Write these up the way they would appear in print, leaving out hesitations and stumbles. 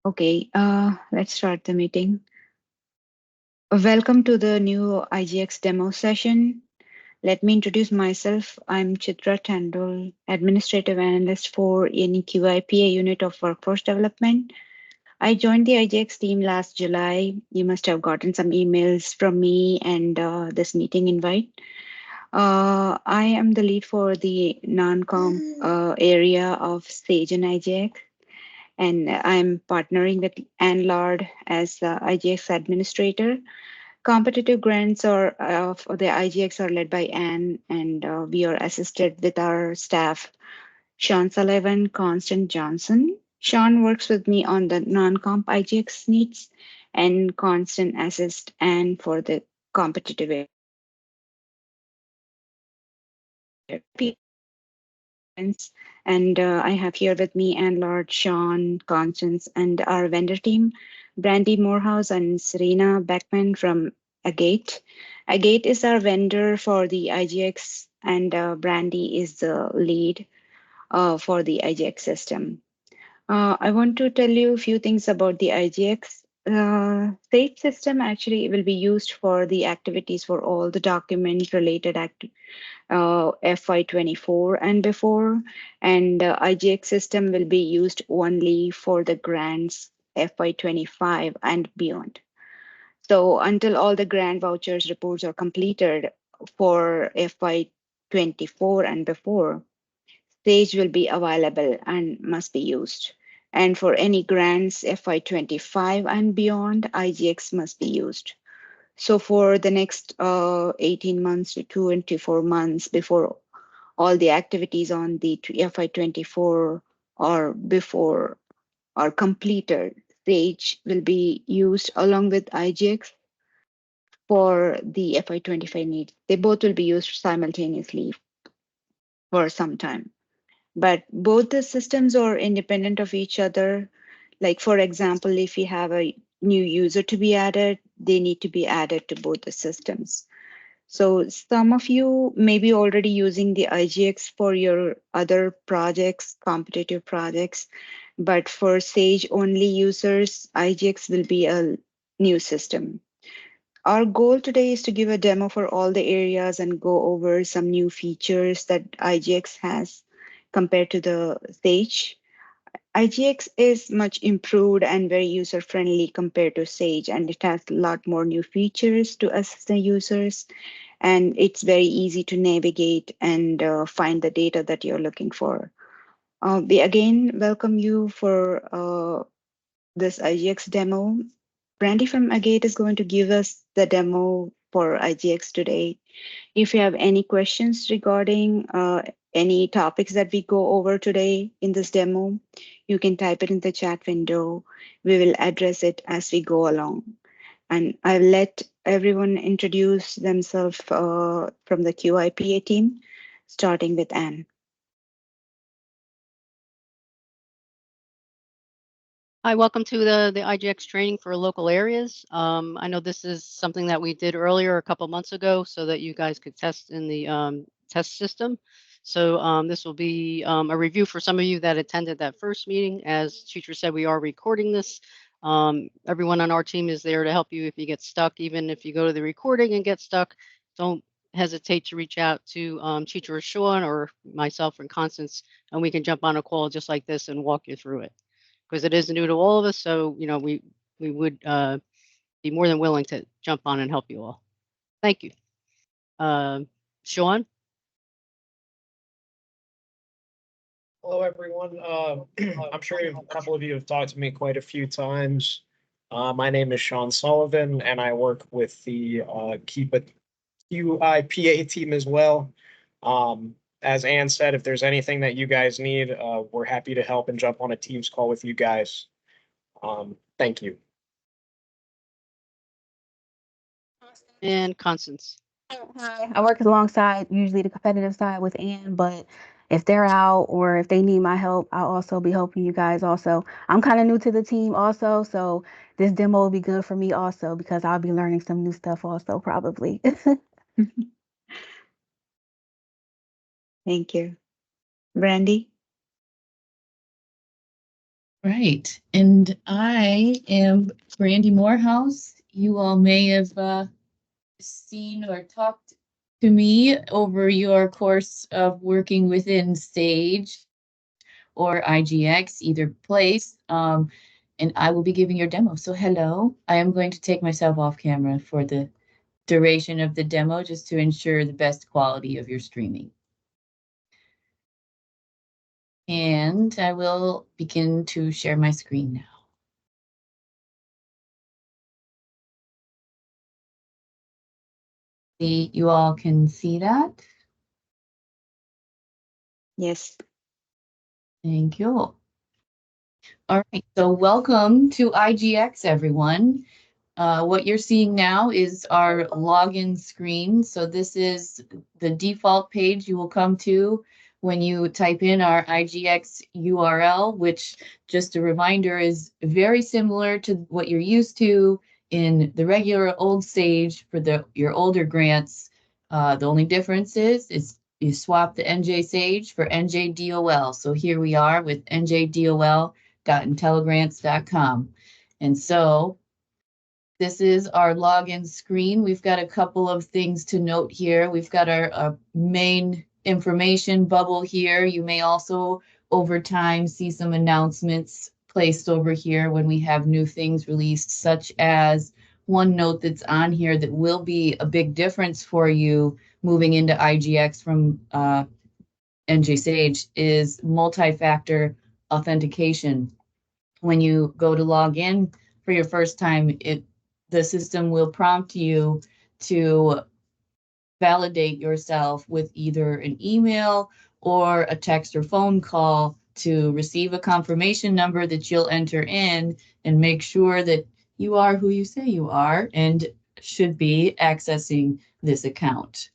Okay, let's start the meeting. Welcome to the new IGX demo session. Let me introduce myself. I'm Chitra Tandol, Administrative Analyst for NEQIPA Unit of Workforce Development. I joined the IGX team last July. You must have gotten some emails from me and this meeting invite. I am the lead for the non-comp area of Sage and IGX, and I'm partnering with Ann Lord as the IGX administrator. Competitive grants for the IGX are led by Anne, and we are assisted with our staff, Sean Sullivan, Constant Johnson. Sean works with me on the non-comp IGX needs, and Constant assist Anne for the competitive events. And I have here with me Anne Lord, Sean, Constance, and our vendor team, Brandy Morehouse and Serena Beckman from Agate. Agate is our vendor for the IGX, and Brandy is the lead for the IGX system. I want to tell you a few things about the IGX. Sage system actually will be used for the activities for all the document related FY24 and before, and IGX system will be used only for the grants FY25 and beyond. So until all the grant vouchers reports are completed for FY24 and before, Sage will be available and must be used. And for any grants FY25 and beyond, IGX must be used. So for the next 18 months to 24 months before all the activities on the FY24 or before are completed, Sage will be used along with IGX for the FY25 needs. They both will be used simultaneously for some time. But both the systems are independent of each other. Like, for example, if you have a new user to be added, they need to be added to both the systems. So some of you may be already using the IGX for your other projects, competitive projects, but for Sage only users, IGX will be a new system. Our goal today is to give a demo for all the areas and go over some new features that IGX has compared to the Sage. IGX is much improved and very user friendly compared to Sage, and it has a lot more new features to assist the users. And it's very easy to navigate and find the data that you're looking for. We again welcome you for this IGX demo. Brandy from Agate is going to give us the demo for IGX today. If you have any questions regarding any topics that we go over today in this demo, you can type it in the chat window. We will address it as we go along. And I'll let everyone introduce themselves from the QIPA team, starting with Anne. Hi, welcome to the IGX training for local areas. I know this is something that we did earlier a couple months ago so that you guys could test in the test system. So this will be a review for some of you that attended that first meeting. As Teacher said, we are recording this. Everyone on our team is there to help you if you get stuck. Even if you go to the recording and get stuck, don't hesitate to reach out to Teacher Sean or myself and Constance, and we can jump on a call just like this and walk you through it, because it is new to all of us. So, you know, we would be more than willing to jump on and help you all. Thank you. Sean? Hello, everyone. I'm sure a couple of you have talked to me quite a few times. My name is Sean Sullivan, and I work with the QIPA team as well. As Ann said, if there's anything that you guys need, we're happy to help and jump on a Teams call with you guys. Thank you. And Constance. Hi, I work alongside usually the competitive side with Ann, but if they're out or if they need my help, I'll also be helping you guys also. I'm kind of new to the team also, so this demo will be good for me also because I'll be learning some new stuff also probably. Thank you. Brandy? Right. And I am Brandy Morehouse. You all may have seen or talked to me over your course of working within Sage or IGX, either place. And I will be giving your demo. So hello, I am going to take myself off camera for the duration of the demo just to ensure the best quality of your streaming. And I will begin to share my screen now. You all can see that. Yes. Thank you. All right, so welcome to IGX, everyone. What you're seeing now is our login screen. So this is the default page you will come to when you type in our IGX URL, which, just a reminder, is very similar to what you're used to in the regular old Sage for your older grants. The only difference is you swap the NJ Sage for NJDOL. So here we are with NJDOL.intelligrants.com. And so this is our login screen. We've got a couple of things to note here. We've got our main information bubble here. You may also, over time, see some announcements placed over here when we have new things released, such as one note that's on here that will be a big difference for you moving into IGX from NJ Sage is multi-factor authentication. When you go to log in for your first time, the system will prompt you to validate yourself with either an email or a text or phone call to receive a confirmation number that you'll enter in and make sure that you are who you say you are and should be accessing this account.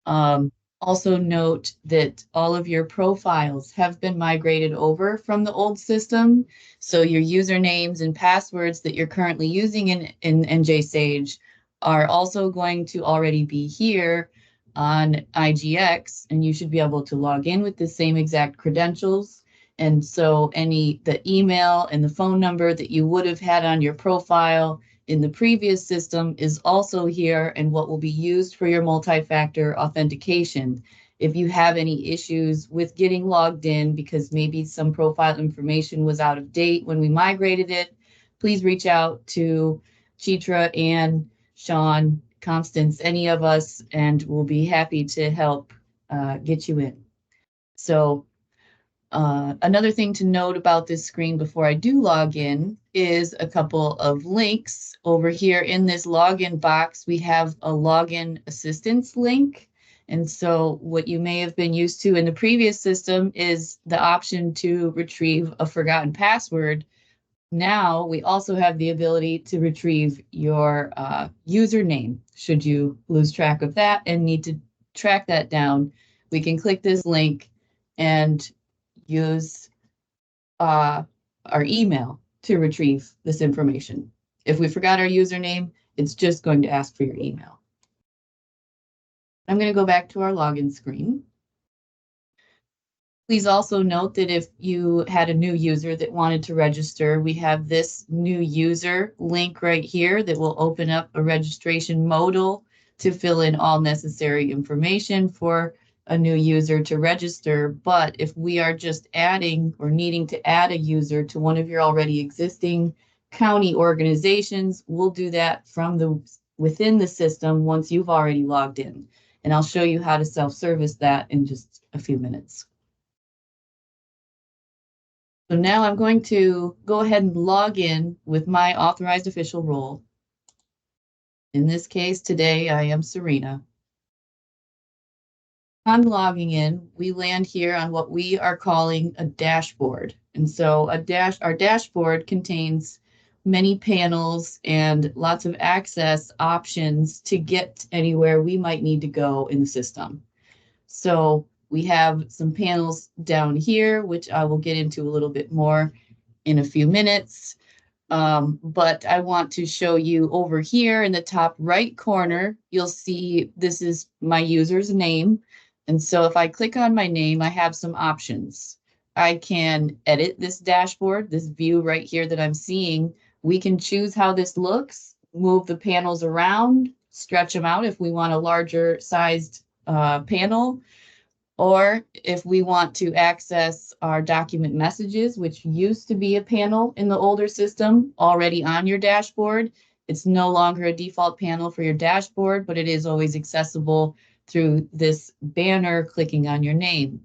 Also note that all of your profiles have been migrated over from the old system. So your usernames and passwords that you're currently using in NJ Sage are also going to already be here on IGX, and you should be able to log in with the same exact credentials. And so the email and the phone number that you would have had on your profile in the previous system is also here and what will be used for your multi-factor authentication. If you have any issues with getting logged in because maybe some profile information was out of date when we migrated it, please reach out to Chitra, Ann, Sean, Constance, any of us, and we'll be happy to help get you in. So another thing to note about this screen before I do log in is a couple of links. Over here in this login box, we have a login assistance link. And so what you may have been used to in the previous system is the option to retrieve a forgotten password. Now we also have the ability to retrieve your username. Should you lose track of that and need to track that down, we can click this link and use our email to retrieve this information. If we forgot our username, it's just going to ask for your email. I'm going to go back to our login screen. Please also note that if you had a new user that wanted to register, we have this new user link right here that will open up a registration modal to fill in all necessary information for a new user to register. But if we are just adding or needing to add a user to one of your already existing county organizations, we'll do that from within the system once you've already logged in. And I'll show you how to self-service that in just a few minutes. So now I'm going to go ahead and log in with my authorized official role. In this case, today I am Serena. On logging in, we land here on what we are calling a dashboard. And so our dashboard contains many panels and lots of access options to get anywhere we might need to go in the system. So we have some panels down here, which I will get into a little bit more in a few minutes. But I want to show you over here in the top right corner, you'll see this is my user's name. And so if I click on my name, I have some options. I can edit this dashboard, this view right here that I'm seeing. We can choose how this looks, move the panels around, stretch them out if we want a larger sized panel, or if we want to access our document messages, which used to be a panel in the older system already on your dashboard. It's no longer a default panel for your dashboard, but it is always accessible through this banner clicking on your name.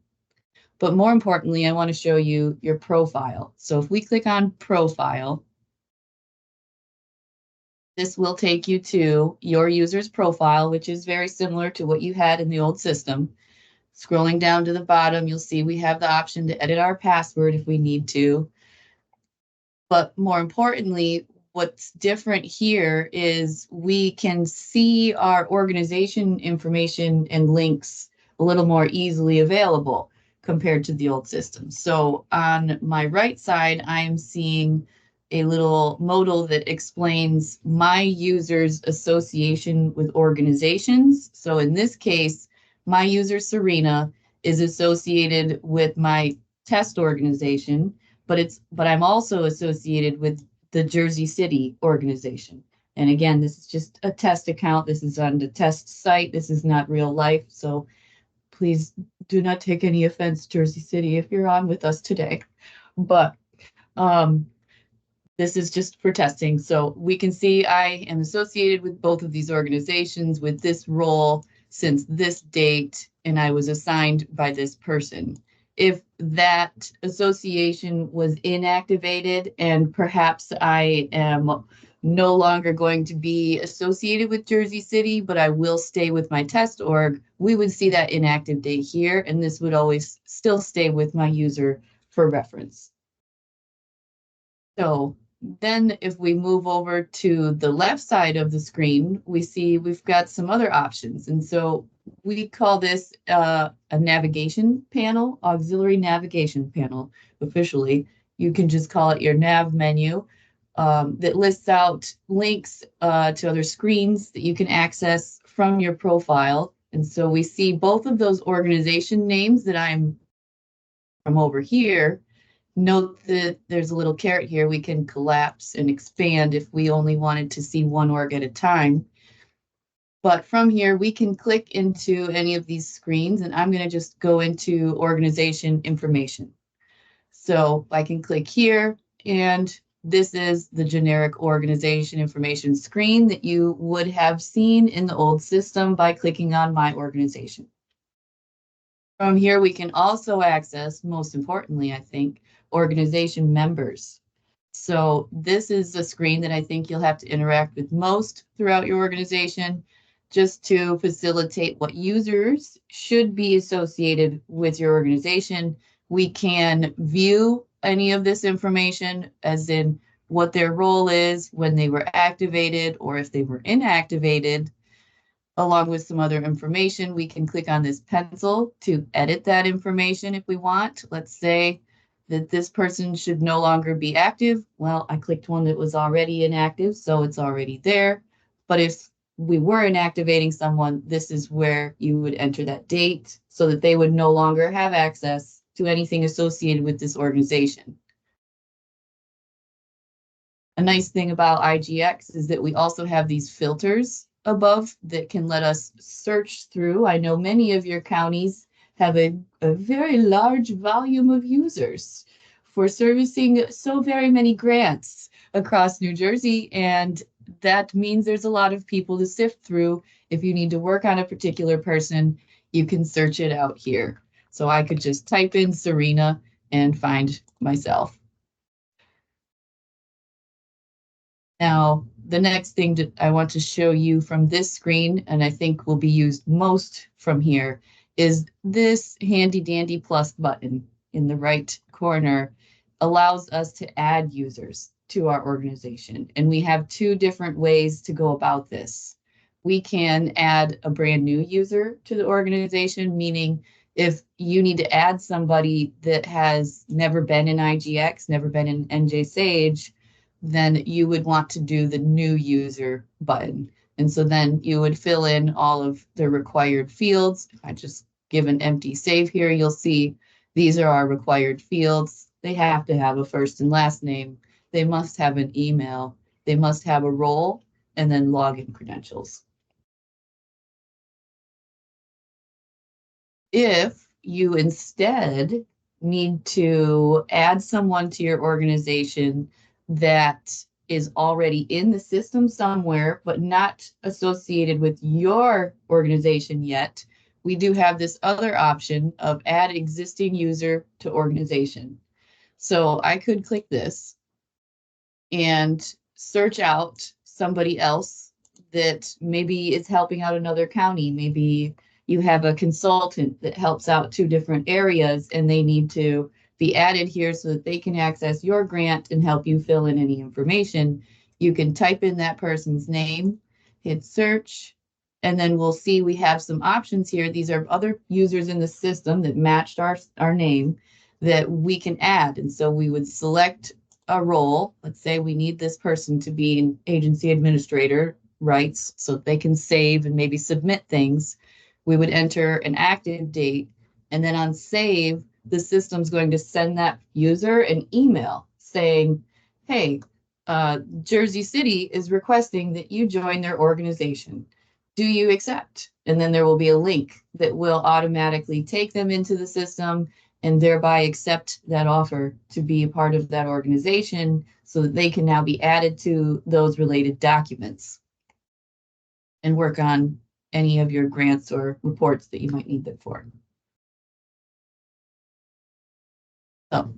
But more importantly, I want to show you your profile. So if we click on profile, this will take you to your user's profile, which is very similar to what you had in the old system. Scrolling down to the bottom, you'll see we have the option to edit our password if we need to. But more importantly, what's different here is we can see our organization information and links a little more easily available compared to the old system. So on my right side, I'm seeing a little modal that explains my user's association with organizations. So in this case, my user Serena is associated with my test organization, but I'm also associated with the Jersey City organization. And again, this is just a test account. This is on the test site. This is not real life. So please do not take any offense, Jersey City, if you're on with us today. But this is just for testing. So we can see I am associated with both of these organizations with this role since this date, and I was assigned by this person. If that association was inactivated and perhaps I am no longer going to be associated with Jersey City, but I will stay with my test org, we would see that inactive date here, and this would always still stay with my user for reference. So then if we move over to the left side of the screen, we see we've got some other options. And so we call this a navigation panel, auxiliary navigation panel officially. You can just call it your nav menu that lists out links to other screens that you can access from your profile. And so we see both of those organization names that I'm from over here. Note that there's a little caret here. We can collapse and expand if we only wanted to see one org at a time. But from here, we can click into any of these screens, and I'm going to just go into organization information. So I can click here, and this is the generic organization information screen that you would have seen in the old system by clicking on My Organization. From here, we can also access, most importantly, I think, organization members. So this is a screen that I think you'll have to interact with most throughout your organization, just to facilitate what users should be associated with your organization. We can view any of this information, as in what their role is, when they were activated, or if they were inactivated. Along with some other information, we can click on this pencil to edit that information if we want. Let's say that this person should no longer be active. Well, I clicked one that was already inactive, so it's already there. But if we were inactivating someone, this is where you would enter that date so that they would no longer have access to anything associated with this organization. A nice thing about IGX is that we also have these filters above that can let us search through. I know many of your counties have a very large volume of users for servicing so very many grants across New Jersey, and that means there's a lot of people to sift through. If you need to work on a particular person, you can search it out here. So I could just type in Serena and find myself. Now, the next thing that I want to show you from this screen, and I think will be used most from here, is this handy dandy plus button in the right corner. Allows us to add users to our organization. And we have two different ways to go about this. We can add a brand new user to the organization, meaning if you need to add somebody that has never been in IGX, never been in NJ Sage, then you would want to do the new user button. And so then you would fill in all of the required fields. If I just give an empty save here, you'll see These are our required fields. They have to have a first and last name. They must have an email. They must have a role, and then login credentials. If you instead need to add someone to your organization that is already in the system somewhere, but not associated with your organization yet, we do have this other option of add existing user to organization. So I could click this and search out somebody else that maybe is helping out another county. Maybe you have a consultant that helps out 2 different areas and they need to be added here so that they can access your grant and help you fill in any information. You can type in that person's name, hit search, and then we'll see we have some options here. These are other users in the system that matched our name that we can add. And so we would select a role. Let's say we need this person to be an agency administrator rights so they can save and maybe submit things. We would enter an active date, and then on save, the system's going to send that user an email saying, hey, Jersey City is requesting that you join their organization. Do you accept? And then there will be a link that will automatically take them into the system and thereby accept that offer to be a part of that organization so that they can now be added to those related documents and work on any of your grants or reports that you might need them for. So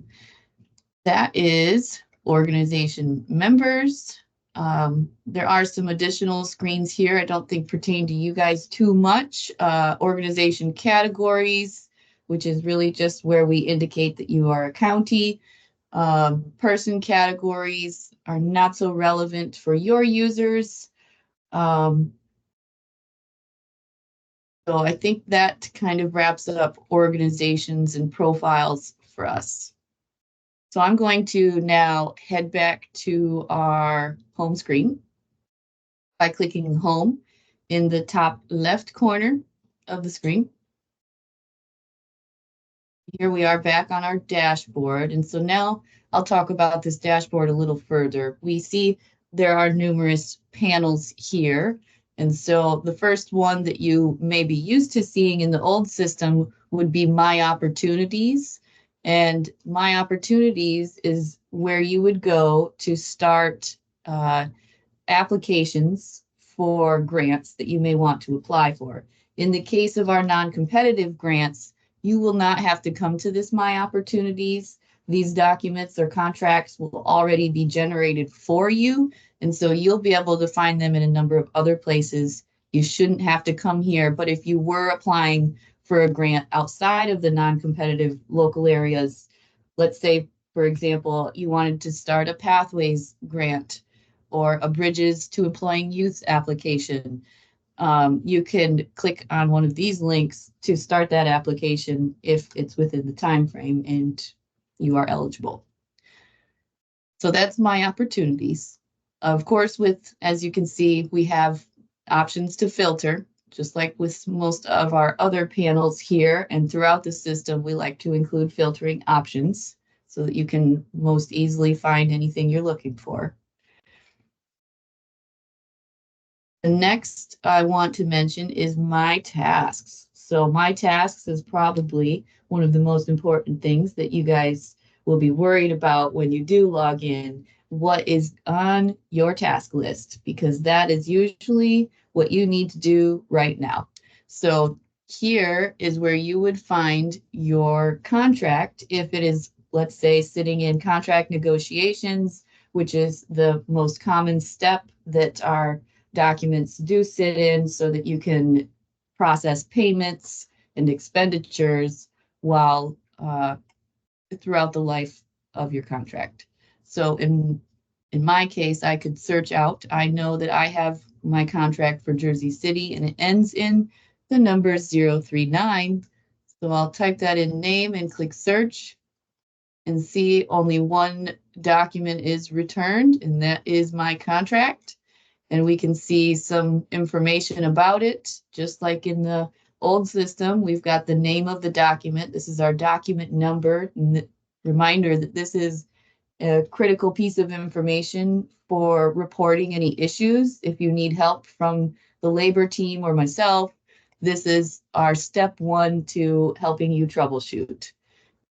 that is organization members. There are some additional screens here I don't think pertain to you guys too much. Organization categories, which is really just where we indicate that you are a county. Person categories are not so relevant for your users. So I think that kind of wraps up organizations and profiles for us. So I'm going to now head back to our home screen by clicking home in the top left corner of the screen. Here we are back on our dashboard. And so now I'll talk about this dashboard a little further. We see there are numerous panels here. And so the first one that you may be used to seeing in the old system would be My Opportunities. And My Opportunities is where you would go to start applications for grants that you may want to apply for. In the case of our non-competitive grants, you will not have to come to this My Opportunities. These documents or contracts will already be generated for you. And so you'll be able to find them in a number of other places. You shouldn't have to come here. But if you were applying for a grant outside of the non-competitive local areas, let's say, for example, you wanted to start a Pathways grant or a Bridges to Employing Youth application, you can click on one of these links to start that application if it's within the time frame and you are eligible. So that's My Opportunities. Of course, as you can see, we have options to filter, just like with most of our other panels here and throughout the system. We like to include filtering options so that you can most easily find anything you're looking for. The next I want to mention is My Tasks. So My Tasks is probably one of the most important things that you guys will be worried about when you do log in. What is on your task list? Because that is usually what you need to do right now. So here is where you would find your contract if it is, let's say, sitting in contract negotiations, which is the most common step that our documents do sit in so that you can process payments and expenditures while throughout the life of your contract. So in my case, I could search out. I know that I have my contract for Jersey City and it ends in the number 039. So I'll type that in name and click search and see only one document is returned, and that is my contract. And we can see some information about it, just like in the old system, we've got the name of the document. This is our document number. Reminder that this is a critical piece of information for reporting any issues. If you need help from the labor team or myself, this is our step one to helping you troubleshoot.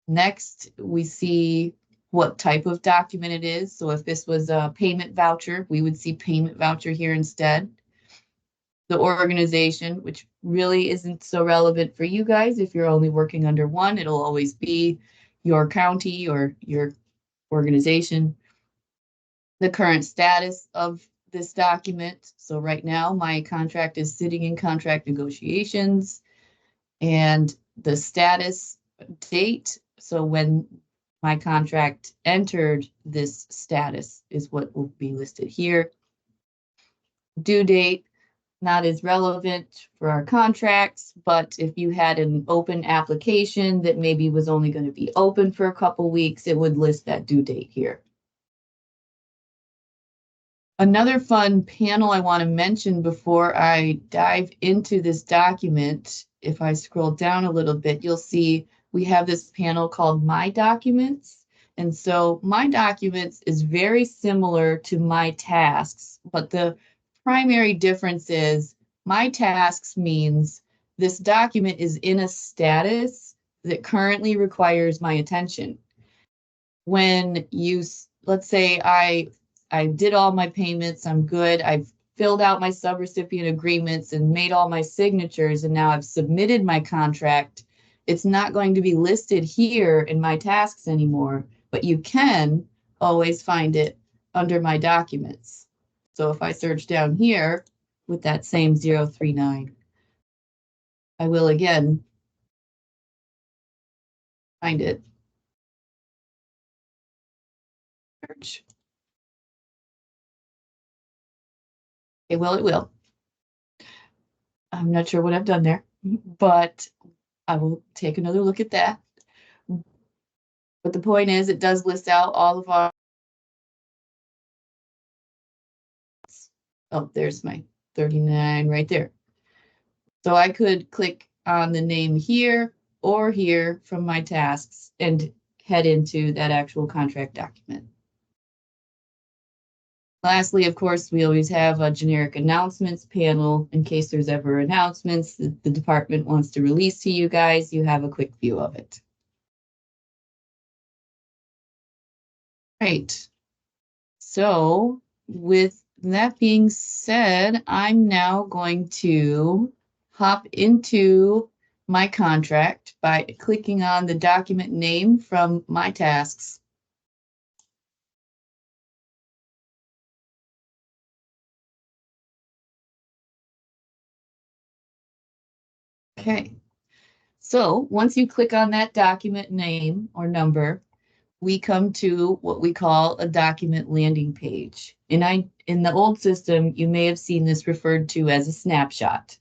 Next, we see what type of document it is. So if this was a payment voucher, we would see payment voucher here instead. The organization, which really isn't so relevant for you guys. If you're only working under one, it'll always be your county or your organization. The current status of this document. So right now, my contract is sitting in contract negotiations, and the status date. So when my contract entered this status is what will be listed here. Due date, not as relevant for our contracts, but if you had an open application that maybe was only going to be open for a couple weeks, it would list that due date here. Another fun panel I want to mention before I dive into this document, if I scroll down a little bit, you'll see we have this panel called My Documents. And so My Documents is very similar to My Tasks, but the primary difference is My Tasks means this document is in a status that currently requires my attention. When you, let's say I did all my payments, I'm good, I've filled out my subrecipient agreements and made all my signatures, and now I've submitted my contract, it's not going to be listed here in My Tasks anymore, but you can always find it under My Documents. So if I search down here with that same 039, I will again find it. Search. Okay, well, it will. I'm not sure what I've done there, but I will take another look at that. But the point is, it does list out all of our. Oh, there's my 39 right there. So I could click on the name here or here from My Tasks and head into that actual contract document. Lastly, of course, we always have a generic announcements panel in case there's ever announcements that the department wants to release to you guys. You have a quick view of it. Right. So with that being said, I'm now going to hop into my contract by clicking on the document name from My Tasks. Okay, so once you click on that document name or number, we come to what we call a document landing page. In the old system, you may have seen this referred to as a snapshot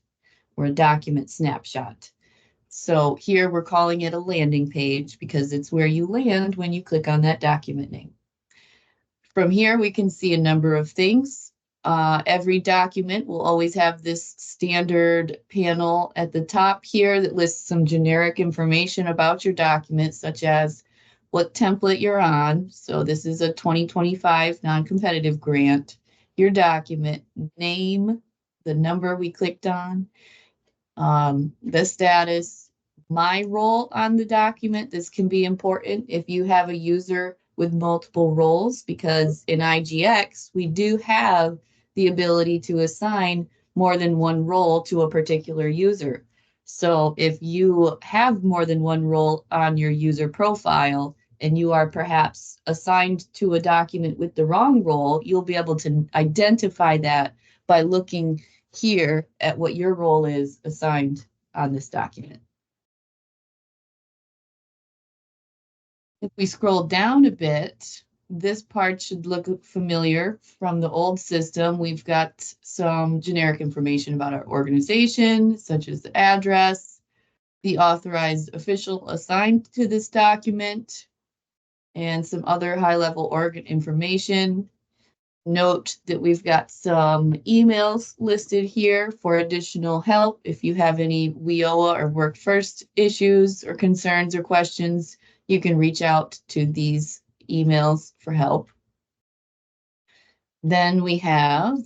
or a document snapshot. So here we're calling it a landing page because it's where you land when you click on that document name. From here, we can see a number of things. Every document will always have this standard panel at the top here that lists some generic information about your document, such as what template you're on. So this is a 2025 non-competitive grant. Your document name, the number we clicked on, the status, my role on the document. This can be important if you have a user with multiple roles, because in IGX, we do have the ability to assign more than one role to a particular user. So if you have more than one role on your user profile and you are perhaps assigned to a document with the wrong role, you'll be able to identify that by looking here at what your role is assigned on this document. If we scroll down a bit, this part should look familiar from the old system. We've got some generic information about our organization, such as the address, the authorized official assigned to this document, and some other high-level organ information. Note that we've got some emails listed here for additional help. If you have any WIOA or Work First issues or concerns or questions, you can reach out to these emails for help. Then we have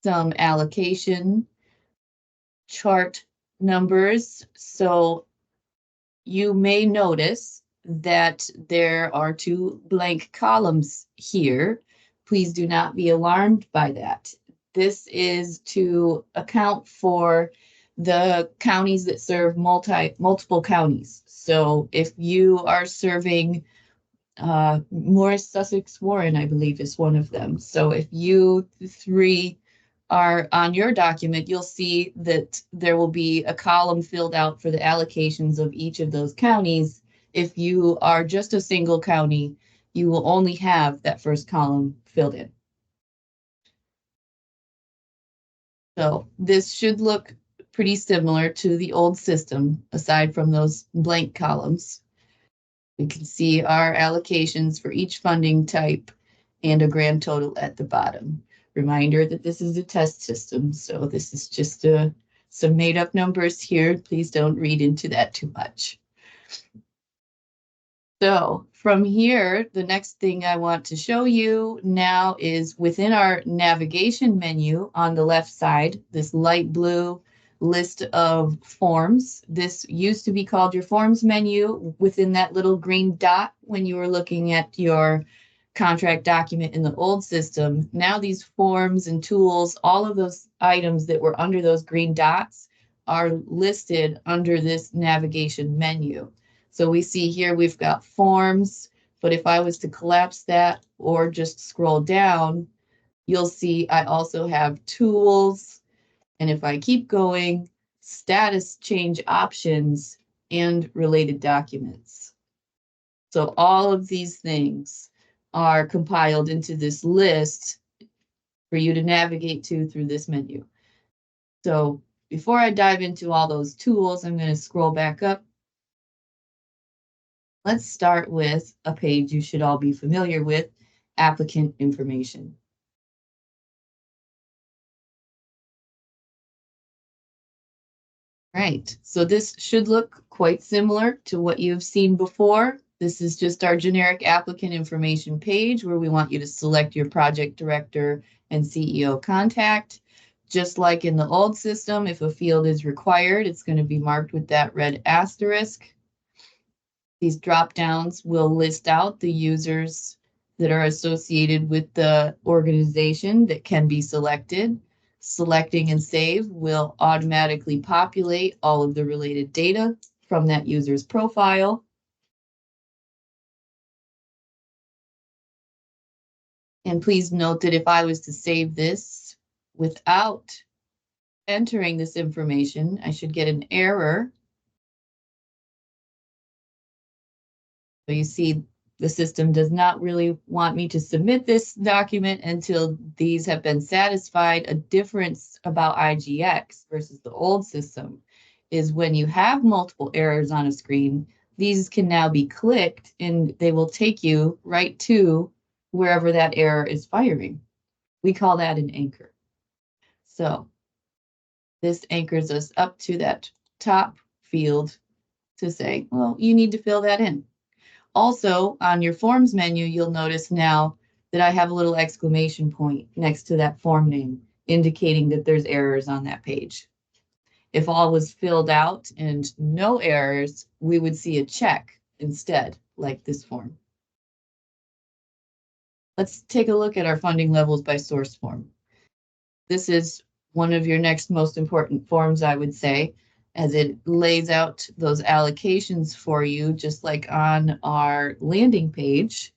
some allocation chart numbers. So you may notice that there are 2 blank columns here. Please do not be alarmed by that. This is to account for the counties that serve multiple counties. So if you are serving Morris, Sussex, Warren, I believe is one of them. So if you 3 are on your document, you'll see that there will be a column filled out for the allocations of each of those counties. If you are just a single county, you will only have that first column filled in. So this should look pretty similar to the old system, aside from those blank columns. We can see our allocations for each funding type and a grand total at the bottom. Reminder that this is a test system, so this is just some made-up numbers here. Please don't read into that too much. So from here, the next thing I want to show you now is within our navigation menu on the left side, this light blue list of forms. This used to be called your forms menu within that little green dot when you were looking at your contract document in the old system. Now these forms and tools, all of those items that were under those green dots are listed under this navigation menu. So we see here we've got forms, but if I was to collapse that or just scroll down, you'll see I also have tools. And if I keep going, status change options and related documents. So all of these things are compiled into this list for you to navigate to through this menu. So before I dive into all those tools, I'm going to scroll back up. Let's start with a page you should all be familiar with, applicant information. Right, so this should look quite similar to what you've seen before. This is just our generic applicant information page where we want you to select your project director and CEO contact. Just like in the old system, if a field is required, it's going to be marked with that red asterisk. These drop downs will list out the users that are associated with the organization that can be selected. Selecting and save will automatically populate all of the related data from that user's profile. And please note that if I was to save this without entering this information, I should get an error. So you see the system does not really want me to submit this document until these have been satisfied. A difference about IGX versus the old system is when you have multiple errors on a screen, these can now be clicked and they will take you right to wherever that error is firing. We call that an anchor. So this anchors us up to that top field to say, well, you need to fill that in. Also, on your forms menu, you'll notice now that I have a little exclamation point next to that form name, indicating that there's errors on that page. If all was filled out and no errors, we would see a check instead, like this form. Let's take a look at our funding levels by source form. This is one of your next most important forms, I would say, as it lays out those allocations for you, just like on our landing page.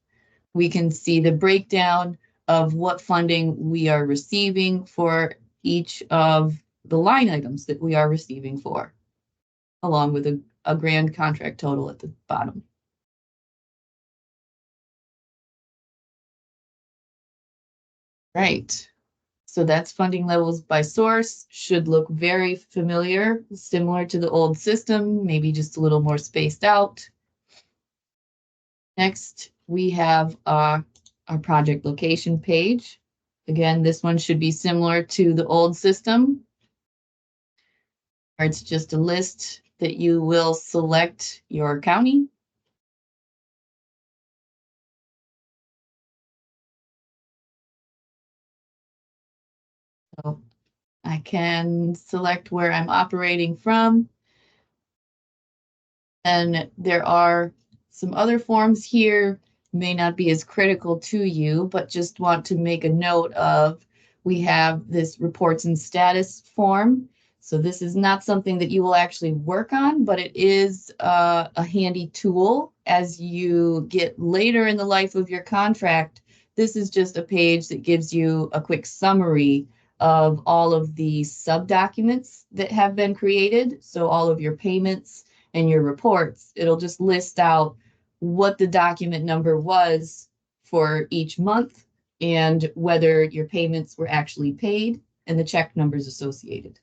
We can see the breakdown of what funding we are receiving for each of the line items that we are receiving for, along with a grand contract total at the bottom. Right. So that's funding levels by source, should look very familiar, similar to the old system, maybe just a little more spaced out. Next, we have our project location page. Again, this one should be similar to the old system, where it's just a list that you will select your county. So I can select where I'm operating from. And there are some other forms here, may not be as critical to you, but just want to make a note of, we have this reports and status form. So this is not something that you will actually work on, but it is a handy tool as you get later in the life of your contract. This is just a page that gives you a quick summary of all of the sub-documents that have been created. So all of your payments and your reports, it'll just list out what the document number was for each month and whether your payments were actually paid and the check numbers associated.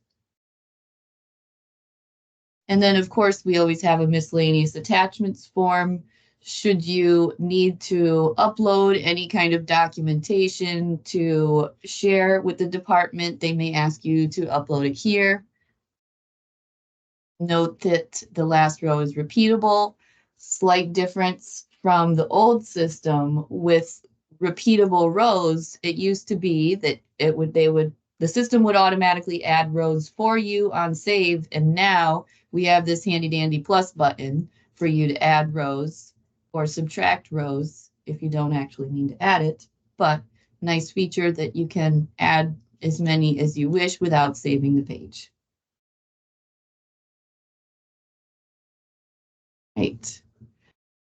And then, of course, we always have a miscellaneous attachments form. Should you need to upload any kind of documentation to share with the department, they may ask you to upload it here. Note that the last row is repeatable. Slight difference from the old system with repeatable rows. It used to be that the system would automatically add rows for you on save, and now we have this handy dandy plus button for you to add rows or subtract rows if you don't actually need to add it. But nice feature that you can add as many as you wish without saving the page. Right.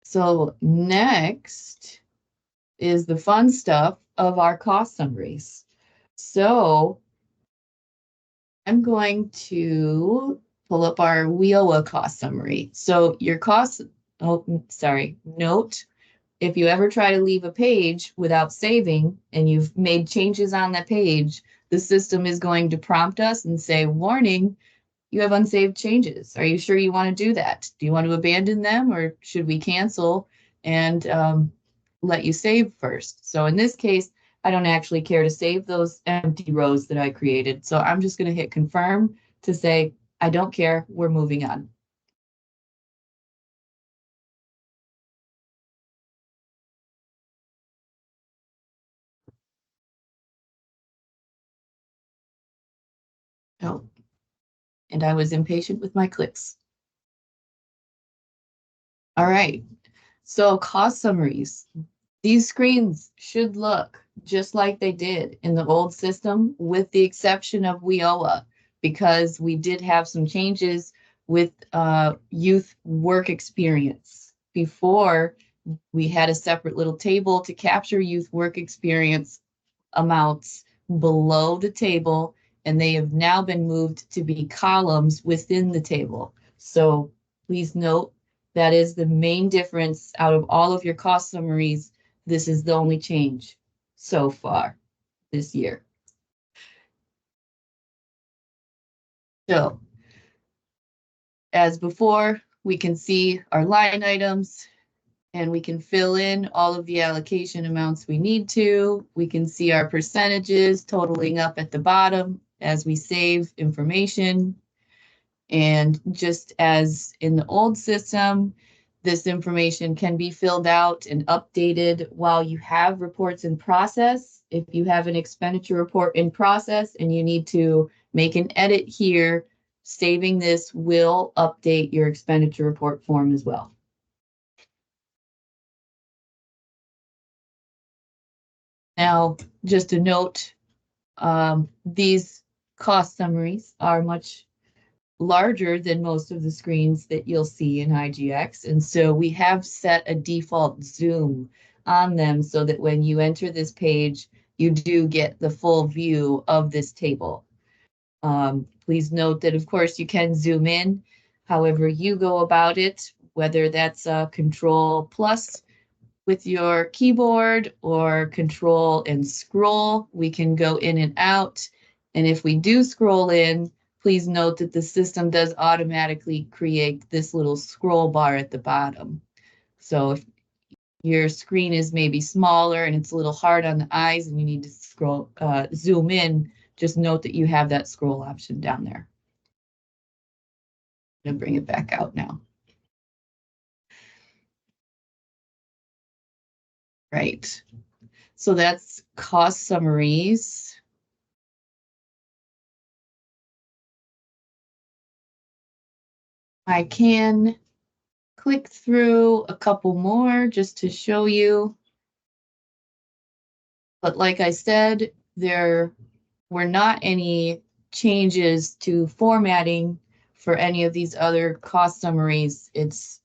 So next is the fun stuff of our cost summaries. So I'm going to pull up our WIOA cost summary. So your costs, note, if you ever try to leave a page without saving and you've made changes on that page, the system is going to prompt us and say, warning, you have unsaved changes. Are you sure you want to do that? Do you want to abandon them, or should we cancel and let you save first? So in this case, I don't actually care to save those empty rows that I created. So I'm just going to hit confirm to say, I don't care, we're moving on. Oh, and I was impatient with my clicks. All right, so cost summaries. These screens should look just like they did in the old system, with the exception of WIOA, because we did have some changes with youth work experience. Before, we had a separate little table to capture youth work experience amounts below the table, and they have now been moved to be columns within the table. So please note, that is the main difference out of all of your cost summaries. This is the only change so far this year. So as before, we can see our line items and we can fill in all of the allocation amounts we need to. We can see our percentages totaling up at the bottom as we save information. And just as in the old system, this information can be filled out and updated while you have reports in process. If you have an expenditure report in process and you need to make an edit here, saving this will update your expenditure report form as well. Now, just a note, these cost summaries are much larger than most of the screens that you'll see in IGX. And so we have set a default zoom on them so that when you enter this page, you do get the full view of this table. Please note that, of course, you can zoom in however you go about it, whether that's a Control plus with your keyboard or Control and scroll. We can go in and out. And if we do scroll in, please note that the system does automatically create this little scroll bar at the bottom. So if your screen is maybe smaller and it's a little hard on the eyes and you need to scroll, zoom in, just note that you have that scroll option down there. I'm gonna bring it back out now. Right. So that's cost summaries. I can click through a couple more just to show you. But like I said, there were not any changes to formatting for any of these other cost summaries. It's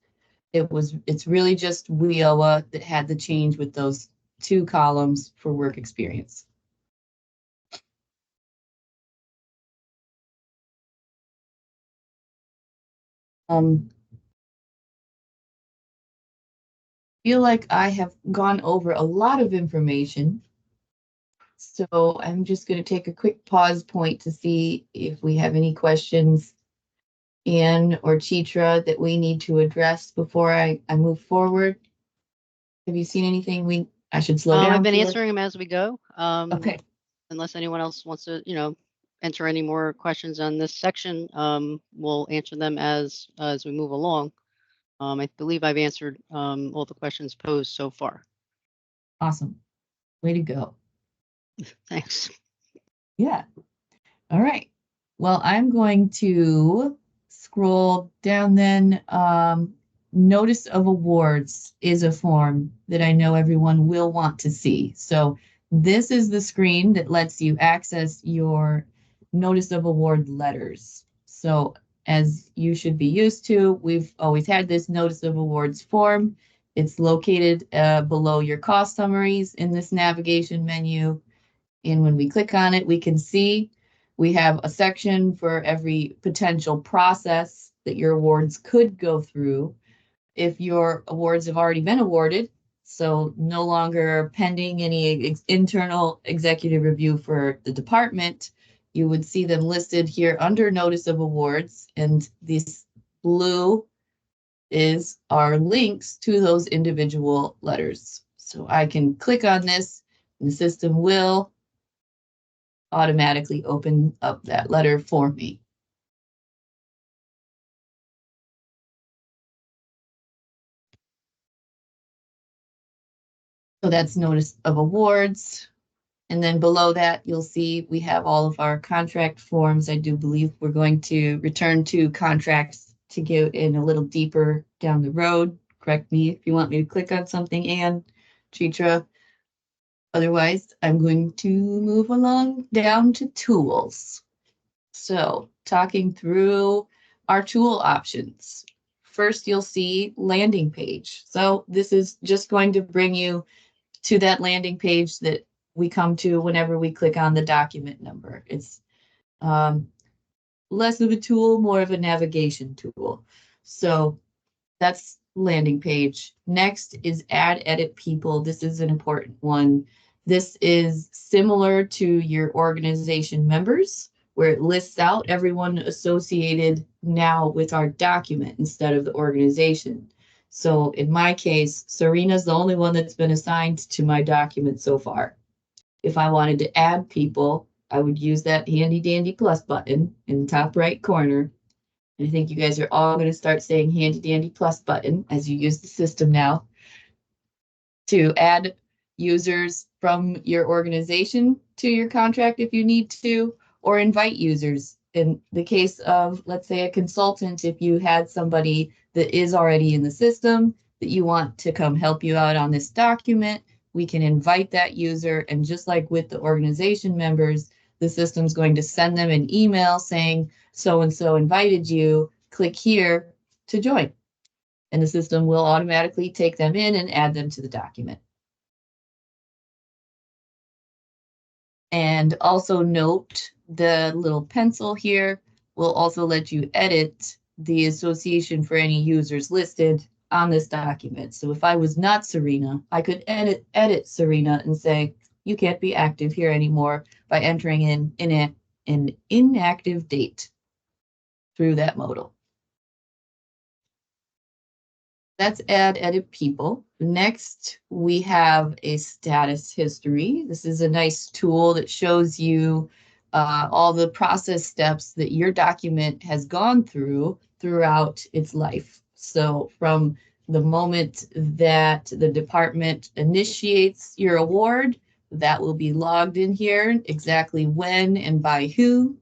really just WIOA that had the change with those 2 columns for work experience. Feel like I have gone over a lot of information. So I'm just going to take a quick pause point to see if we have any questions, Anne or Chitra, that we need to address before I move forward. Have you seen anything I should slow down I've been for? answering them as we go. Okay, Unless anyone else wants to, enter any more questions on this section, we'll answer them as we move along. I believe I've answered all the questions posed so far. awesome. Way to go. Thanks. Yeah. All right. Well, I'm going to scroll down then. Notice of awards is a form that I know everyone will want to see. So this is the screen that lets you access your notice of award letters. So as you should be used to, we've always had this notice of awards form. It's located below your cost summaries in this navigation menu. And when we click on it, we can see we have a section for every potential process that your awards could go through. If your awards have already been awarded, so no longer pending any internal executive review for the department, you would see them listed here under notice of awards. And this blue is our links to those individual letters. So I can click on this and the system will automatically open up that letter for me. So that's notice of awards. And then below that, you'll see we have all of our contract forms. I do believe we're going to return to contracts to get in a little deeper down the road. Correct me if you want me to click on something, Anne, Chitra. Otherwise, I'm going to move along down to tools. So talking through our tool options. First, you'll see landing page. So this is just going to bring you to that landing page that we come to whenever we click on the document number. It's less of a tool, more of a navigation tool. So that's landing page. Next is add edit people. This is an important one. This is similar to your organization members, where it lists out everyone associated now with our document instead of the organization. So in my case, Serena's the only one that's been assigned to my document so far. If I wanted to add people, I would use that handy dandy plus button in the top right corner. I think you guys are all going to start saying handy dandy plus button as you use the system now to add users from your organization to your contract if you need to, or invite users. In the case of, let's say, a consultant, if you had somebody that is already in the system that you want to come help you out on this document, we can invite that user. And just like with the organization members, the system's going to send them an email saying, so-and-so invited you, click here to join. And the system will automatically take them in and add them to the document. And also note the little pencil here will also let you edit the association for any users listed on this document. So if I was not Serena, I could edit Serena and say, you can't be active here anymore by entering in an inactive date through that modal. That's add edit people. Next, we have a status history. This is a nice tool that shows you all the process steps that your document has gone through throughout its life. So from the moment that the department initiates your award, that will be logged in here, exactly when and by who.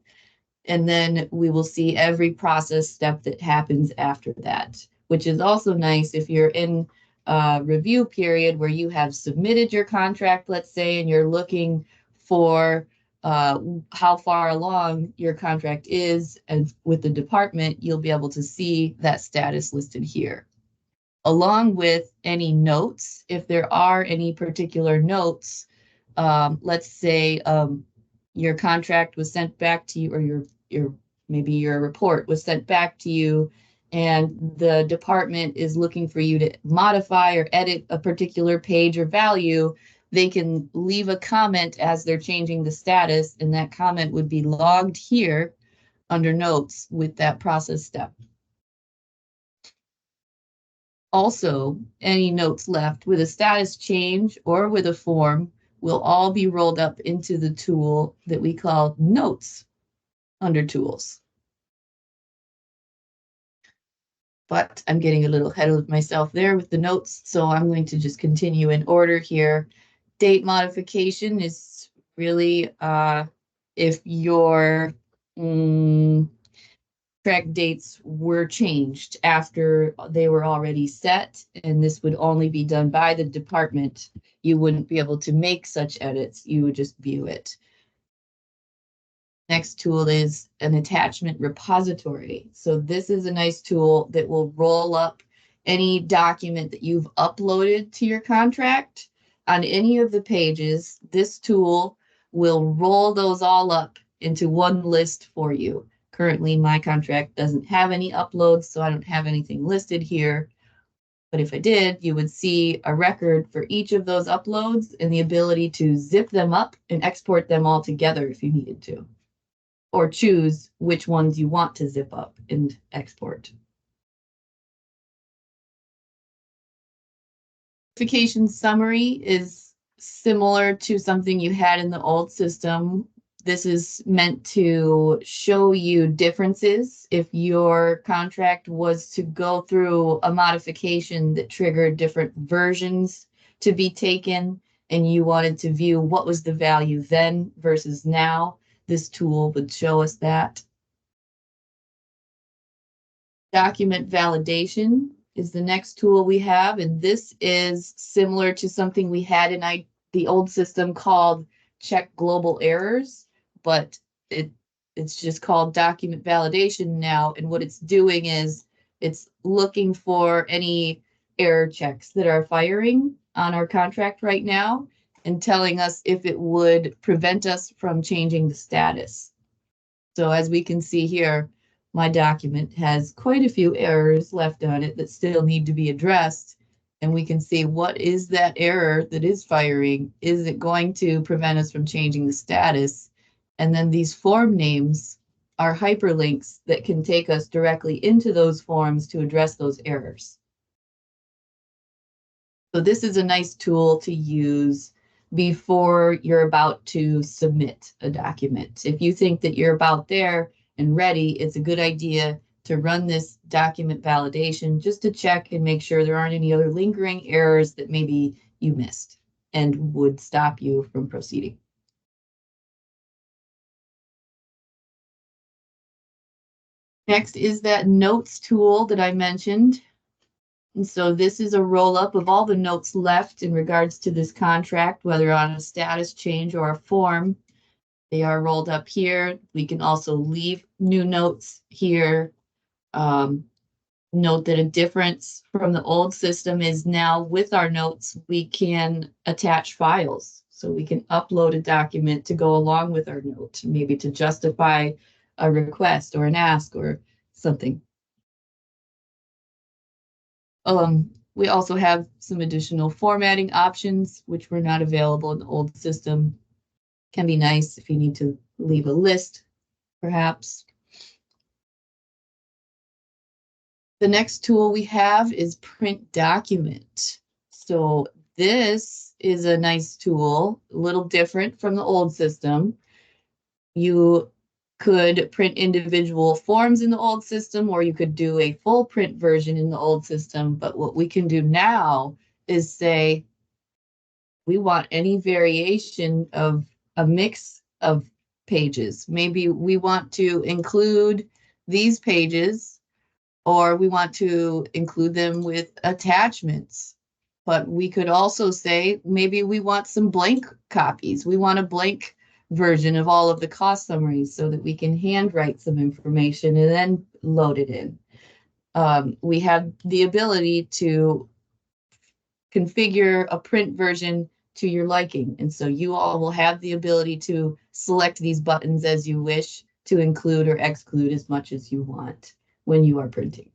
And then we will see every process step that happens after that, which is also nice if you're in a review period where you have submitted your contract, let's say, and you're looking for how far along your contract is, and with the department, you'll be able to see that status listed here, along with any notes. If there are any particular notes, let's say your contract was sent back to you, or your maybe your report was sent back to you, and the department is looking for you to modify or edit a particular page or value, they can leave a comment as they're changing the status, and that comment would be logged here under notes with that process step. Also, any notes left with a status change or with a form will all be rolled up into the tool that we call Notes under Tools. But I'm getting a little ahead of myself there with the notes, so I'm going to just continue in order here. Date modification is really if your track dates were changed after they were already set, and this would only be done by the department. You wouldn't be able to make such edits, you would just view it. Next tool is an attachment repository. So this is a nice tool that will roll up any document that you've uploaded to your contract on any of the pages. This tool will roll those all up into one list for you. Currently, my contract doesn't have any uploads, so I don't have anything listed here. But if I did, you would see a record for each of those uploads and the ability to zip them up and export them all together if you needed to, or choose which ones you want to zip up and export. Notification summary is similar to something you had in the old system. This is meant to show you differences. If your contract was to go through a modification that triggered different versions to be taken, and you wanted to view what was the value then versus now, this tool would show us that. Document validation is the next tool we have, and this is similar to something we had in the old system called check global errors, but it's just called document validation now. And what it's doing is it's looking for any error checks that are firing on our contract right now and telling us if it would prevent us from changing the status. So as we can see here, my document has quite a few errors left on it that still need to be addressed. And we can see what is that error that is firing? Is it going to prevent us from changing the status? And then these form names are hyperlinks that can take us directly into those forms to address those errors. So this is a nice tool to use before you're about to submit a document. If you think that you're about there and ready, it's a good idea to run this document validation just to check and make sure there aren't any other lingering errors that maybe you missed and would stop you from proceeding. Next is that notes tool that I mentioned. And so this is a roll-up of all the notes left in regards to this contract, whether on a status change or a form. They are rolled up here. We can also leave new notes here. Note that a difference from the old system is now with our notes, we can attach files. So we can upload a document to go along with our note, maybe to justify a request or an ask or something. We also have some additional formatting options, which were not available in the old system. Can be nice if you need to leave a list, perhaps. The next tool we have is print document. So this is a nice tool, a little different from the old system. You could print individual forms in the old system, or you could do a full print version in the old system. But what we can do now is say, we want any variation of a mix of pages. Maybe we want to include these pages, or we want to include them with attachments. But we could also say, maybe we want some blank copies. We want a blank version of all of the cost summaries so that we can handwrite some information and then load it in. We have the ability to configure a print version to your liking. And so you all will have the ability to select these buttons as you wish to include or exclude as much as you want when you are printing.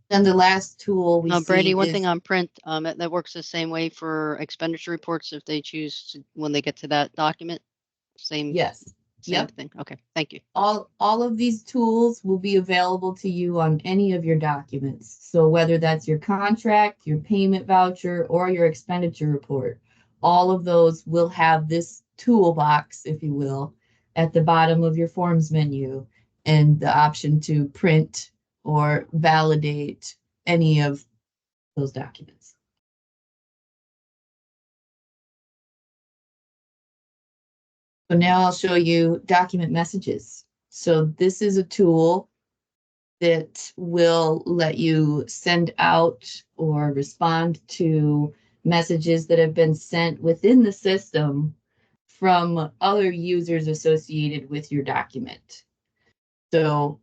Then the last tool we see Brady, one is, thing on print that works the same way for expenditure reports if they choose to, when they get to that document. Same yes, same yep. thing. Okay, thank you. All of these tools will be available to you on any of your documents. So whether that's your contract, your payment voucher, or your expenditure report, all of those will have this toolbox, if you will, at the bottom of your forms menu, and the option to print or validate any of those documents. So now I'll show you document messages. So this is a tool that will let you send out or respond to messages that have been sent within the system from other users associated with your document. So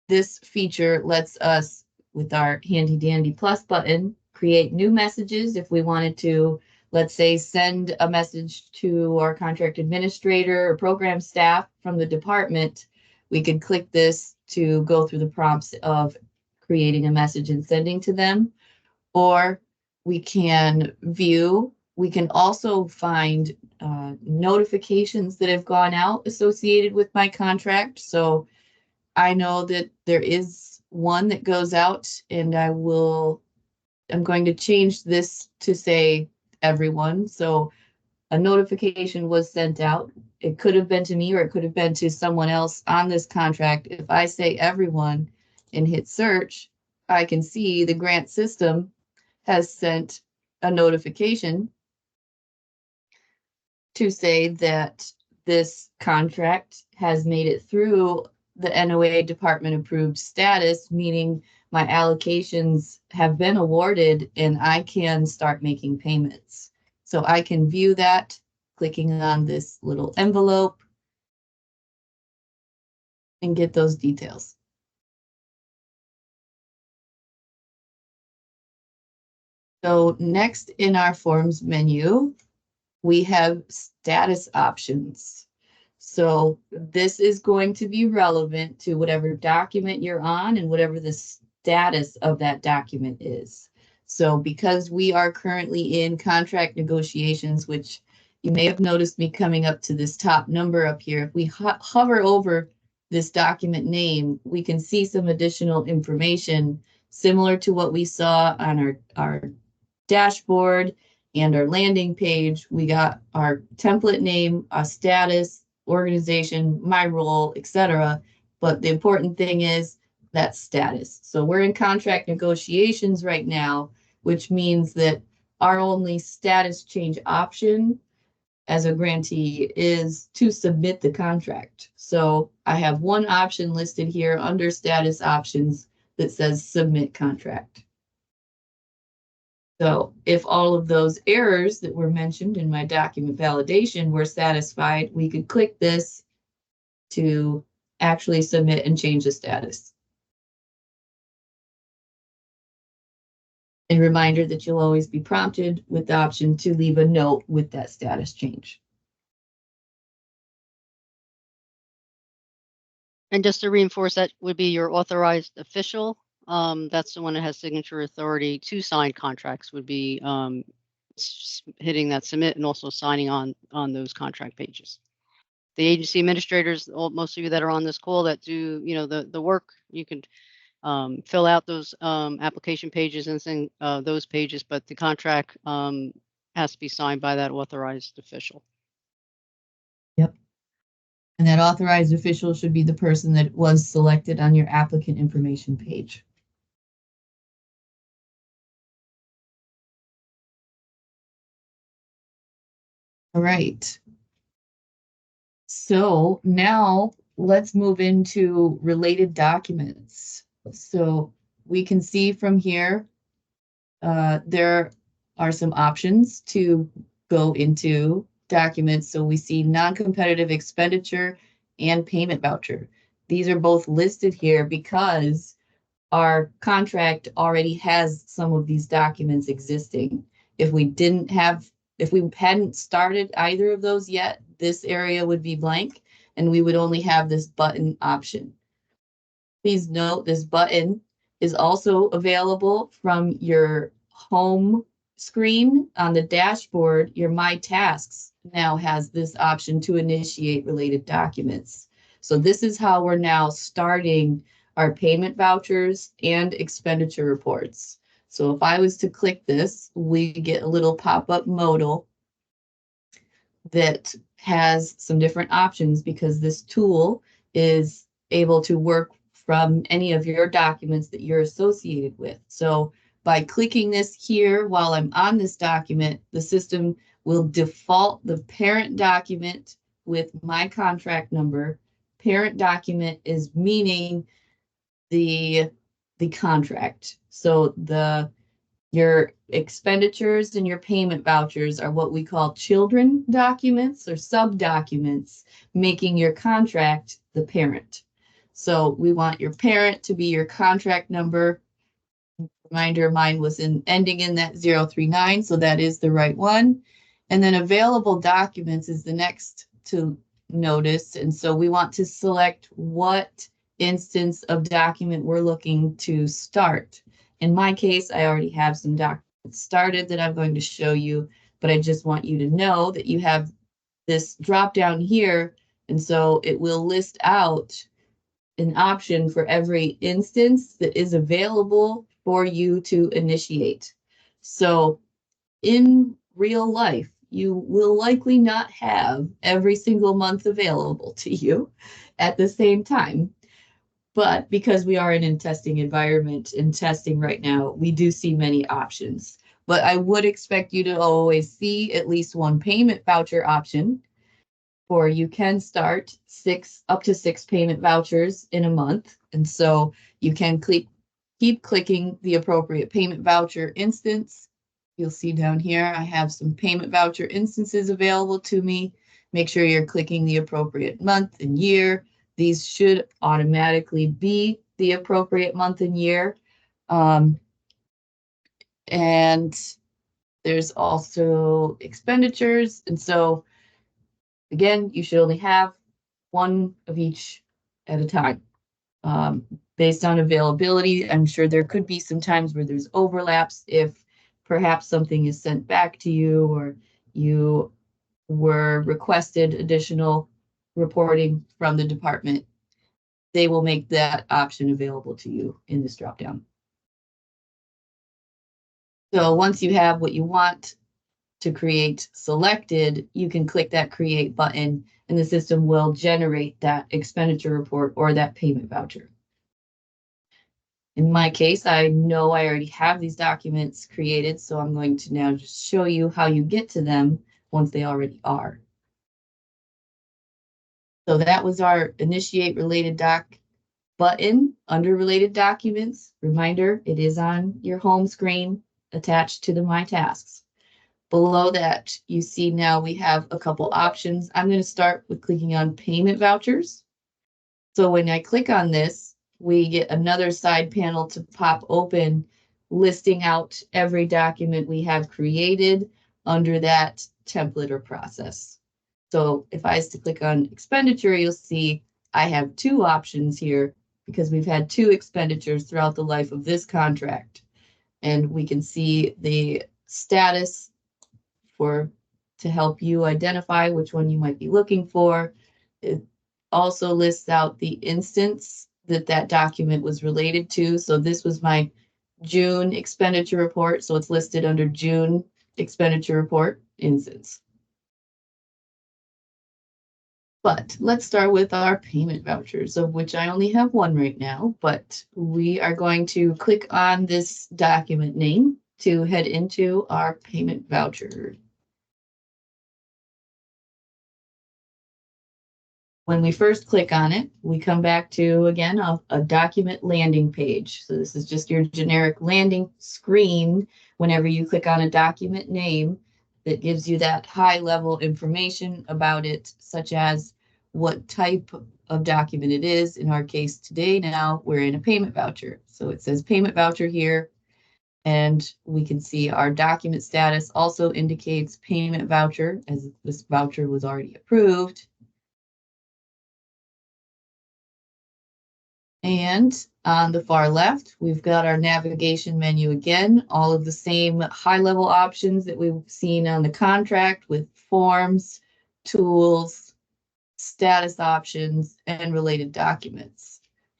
this feature lets us, with our handy dandy plus button, create new messages if we wanted to, let's say, send a message to our contract administrator or program staff from the department. We could click this to go through the prompts of creating a message and sending to them. Or we can view, we can also find notifications that have gone out associated with my contract. So I know that there is one that goes out, and I'm going to change this to say everyone. So a notification was sent out. It could have been to me, or it could have been to someone else on this contract. If I say everyone and hit search, I can see the grant system has sent a notification to say that this contract has made it through the NOA department approved status, meaning my allocations have been awarded and I can start making payments. So I can view that clicking on this little envelope and get those details. So next in our forms menu, we have status options. So this is going to be relevant to whatever document you're on and whatever the status of that document is. So because we are currently in contract negotiations, which you may have noticed me coming up to this top number up here, if we hover over this document name, we can see some additional information similar to what we saw on our dashboard and our landing page. We got our template name, our status, organization, my role, etc. But the important thing is that status. So we're in contract negotiations right now, which means that our only status change option as a grantee is to submit the contract. So I have one option listed here under status options that says submit contract. So if all of those errors that were mentioned in my document validation were satisfied, we could click this to actually submit and change the status. A reminder that you'll always be prompted with the option to leave a note with that status change. And just to reinforce, that would be your authorized official. That's the one that has signature authority to sign contracts, would be hitting that submit and also signing on those contract pages. the agency administrators, most of you that are on this call that do, you know, the work, you can fill out those application pages and send those pages, but the contract has to be signed by that authorized official. Yep. And that authorized official should be the person that was selected on your applicant information page. All right. So now let's move into related documents. So we can see from here, there are some options to go into documents. So we see non-competitive expenditure and payment voucher. These are both listed here because our contract already has some of these documents existing. If we hadn't started either of those yet, this area would be blank and we would only have this button option. Please note this button is also available from your home screen on the dashboard. Your My Tasks now has this option to initiate related documents. So this is how we're now starting our payment vouchers and expenditure reports. So if I was to click this, we get a little pop-up modal that has some different options because this tool is able to work from any of your documents that you're associated with. So by clicking this here while I'm on this document, the system will default the parent document with my contract number. Parent document is meaning the contract. So your expenditures and your payment vouchers are what we call children documents or sub-documents, making your contract the parent. So we want your parent to be your contract number. Reminder, mine was ending in that 039, so that is the right one. And then available documents is the next to notice. And so we want to select what instance of document we're looking to start. In my case, I already have some documents started that I'm going to show you, but I just want you to know that you have this drop down here. And so it will list out an option for every instance that is available for you to initiate. So in real life, you will likely not have every single month available to you at the same time. But because we are in a testing environment and testing right now, we do see many options. But I would expect you to always see at least one payment voucher option, or you can start up to six payment vouchers in a month. And so you can keep clicking the appropriate payment voucher instance. You'll see down here, I have some payment voucher instances available to me. Make sure you're clicking the appropriate month and year. These should automatically be the appropriate month and year. And there's also expenditures. And so again, you should only have one of each at a time. Based on availability, I'm sure there could be some times where there's overlaps if perhaps something is sent back to you or you were requested additional reporting from the department. They will make that option available to you in this dropdown. So once you have what you want to create selected, you can click that create button and the system will generate that expenditure report or that payment voucher. In my case, I know I already have these documents created, so I'm going to now just show you how you get to them once they already are. So that was our initiate related doc button under related documents. Reminder, it is on your home screen attached to the My Tasks. Below that, you see now we have a couple options. I'm going to start with clicking on payment vouchers. So when I click on this, we get another side panel to pop open, listing out every document we have created under that template or process. So if I was to click on expenditure, you'll see I have two options here because we've had two expenditures throughout the life of this contract. And we can see the status to help you identify which one you might be looking for. It also lists out the instance that that document was related to. So this was my June expenditure report. So it's listed under June expenditure report instance. But let's start with our payment vouchers, of which I only have one right now, but we are going to click on this document name to head into our payment voucher. When we first click on it, we come back to, again, a document landing page. So this is just your generic landing screen. Whenever you click on a document name, that gives you that high-level information about it, such as what type of document it is. In our case today, now we're in a payment voucher. So it says payment voucher here, and we can see our document status also indicates payment voucher, as this voucher was already approved. And on the far left, we've got our navigation menu again, all of the same high-level options that we've seen on the contract with forms, tools, status options, and related documents.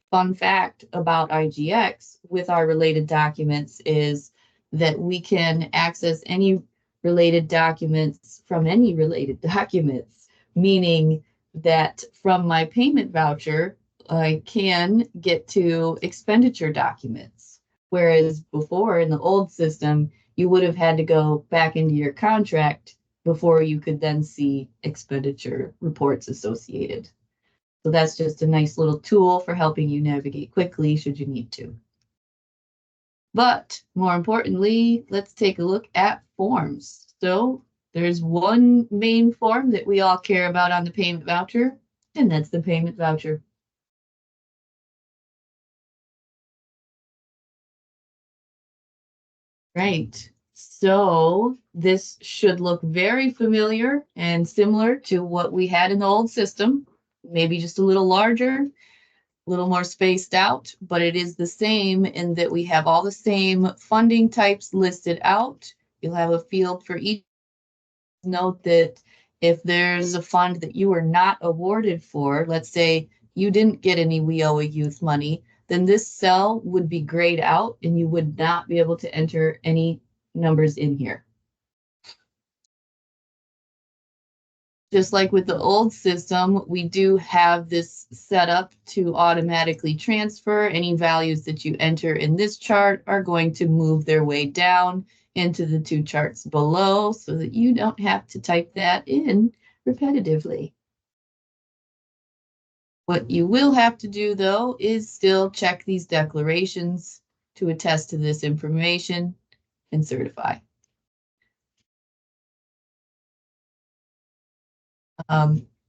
Fun fact about IGX with our related documents is that we can access any related documents from any related documents, meaning that from my payment voucher, I can get to expenditure documents. Whereas before in the old system, you would have had to go back into your contract before you could then see expenditure reports associated. So that's just a nice little tool for helping you navigate quickly should you need to. But more importantly, let's take a look at forms. So there's one main form that we all care about on the payment voucher, and that's the payment voucher. Right. So this should look very familiar and similar to what we had in the old system, maybe just a little larger, a little more spaced out, but it is the same in that we have all the same funding types listed out. You'll have a field for each. Note that if there's a fund that you are not awarded for, let's say you didn't get any We Owe a Youth money, then this cell would be grayed out and you would not be able to enter any numbers in here. Just like with the old system, we do have this set up to automatically transfer. Any values that you enter in this chart are going to move their way down into the two charts below so that you don't have to type that in repetitively. What you will have to do, though, is still check these declarations to attest to this information and certify.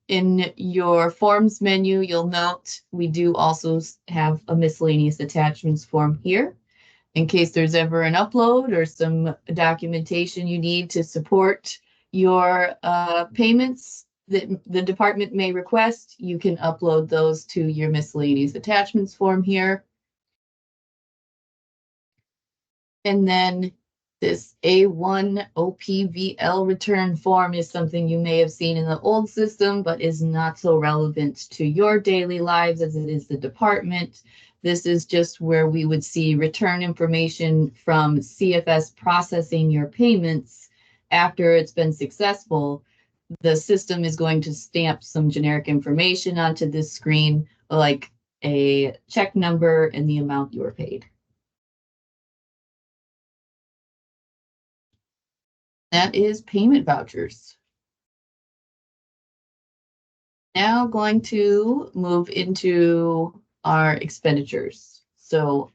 In your forms menu, you'll note we do also have a miscellaneous attachments form here. In case there's ever an upload or some documentation you need to support your payments that the department may request, you can upload those to your miscellaneous attachments form here. And then this A1 OPVL return form is something you may have seen in the old system, but is not so relevant to your daily lives as it is the department. This is just where we would see return information from CFS processing your payments after it's been successful. The system is going to stamp some generic information onto this screen, like a check number and the amount you were paid. That is payment vouchers. Now going to move into our expenditures. So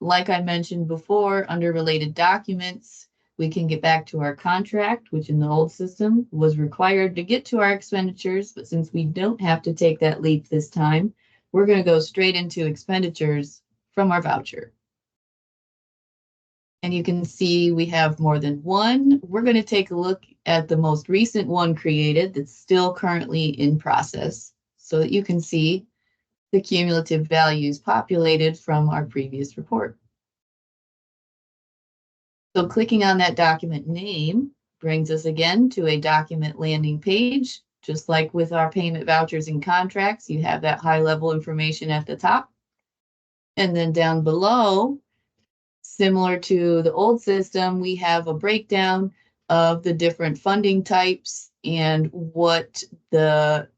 like I mentioned before, under related documents, we can get back to our contract, which in the old system was required to get to our expenditures. But since we don't have to take that leap this time, we're going to go straight into expenditures from our voucher. And you can see we have more than one. We're going to take a look at the most recent one created that's still currently in process so that you can see the cumulative values populated from our previous report. So clicking on that document name brings us again to a document landing page just like with our payment vouchers and contracts, you have that high-level information at the top. And then down below, similar to the old system, we have a breakdown of the different funding types and what the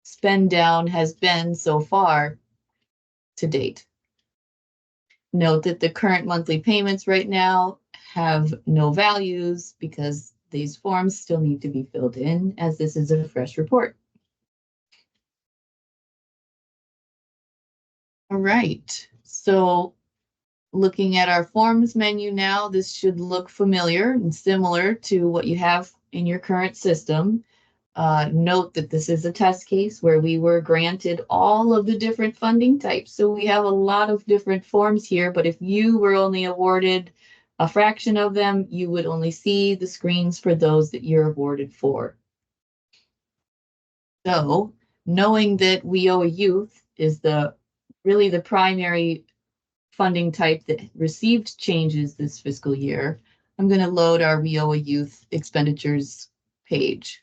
spend down has been so far to date. Note that the current monthly payments right now have no values because these forms still need to be filled in, as this is a fresh report. All right, so looking at our forms menu now, this should look familiar and similar to what you have in your current system. Note that this is a test case where we were granted all of the different funding types. So we have a lot of different forms here, but if you were only awarded a fraction of them, you would only see the screens for those that you're awarded for. So knowing that We Owe a Youth is really the primary funding type that received changes this fiscal year, I'm going to load our We Owe a Youth expenditures page.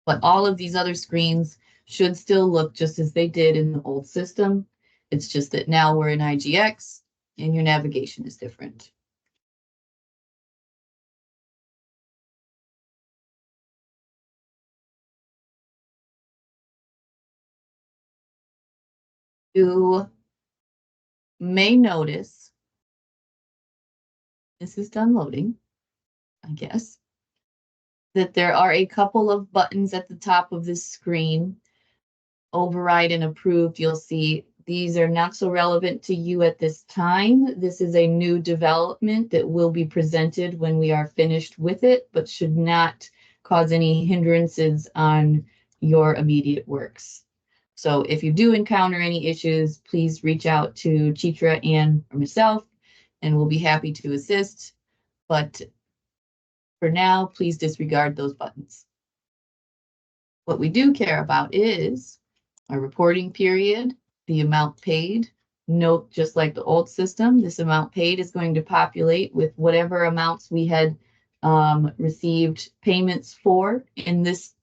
But all of these other screens should still look just as they did in the old system. It's just that now we're in IGX and your navigation is different. You may notice, this is done loading, I guess, that there are a couple of buttons at the top of this screen. Override and approved, you'll see these are not so relevant to you at this time. This is a new development that will be presented when we are finished with it, but should not cause any hindrances on your immediate works. So if you do encounter any issues, please reach out to Chitra, Ann, or myself, and we'll be happy to assist. But for now, please disregard those buttons. What we do care about is our reporting period, the amount paid. Note, just like the old system, this amount paid is going to populate with whatever amounts we had received payments for in this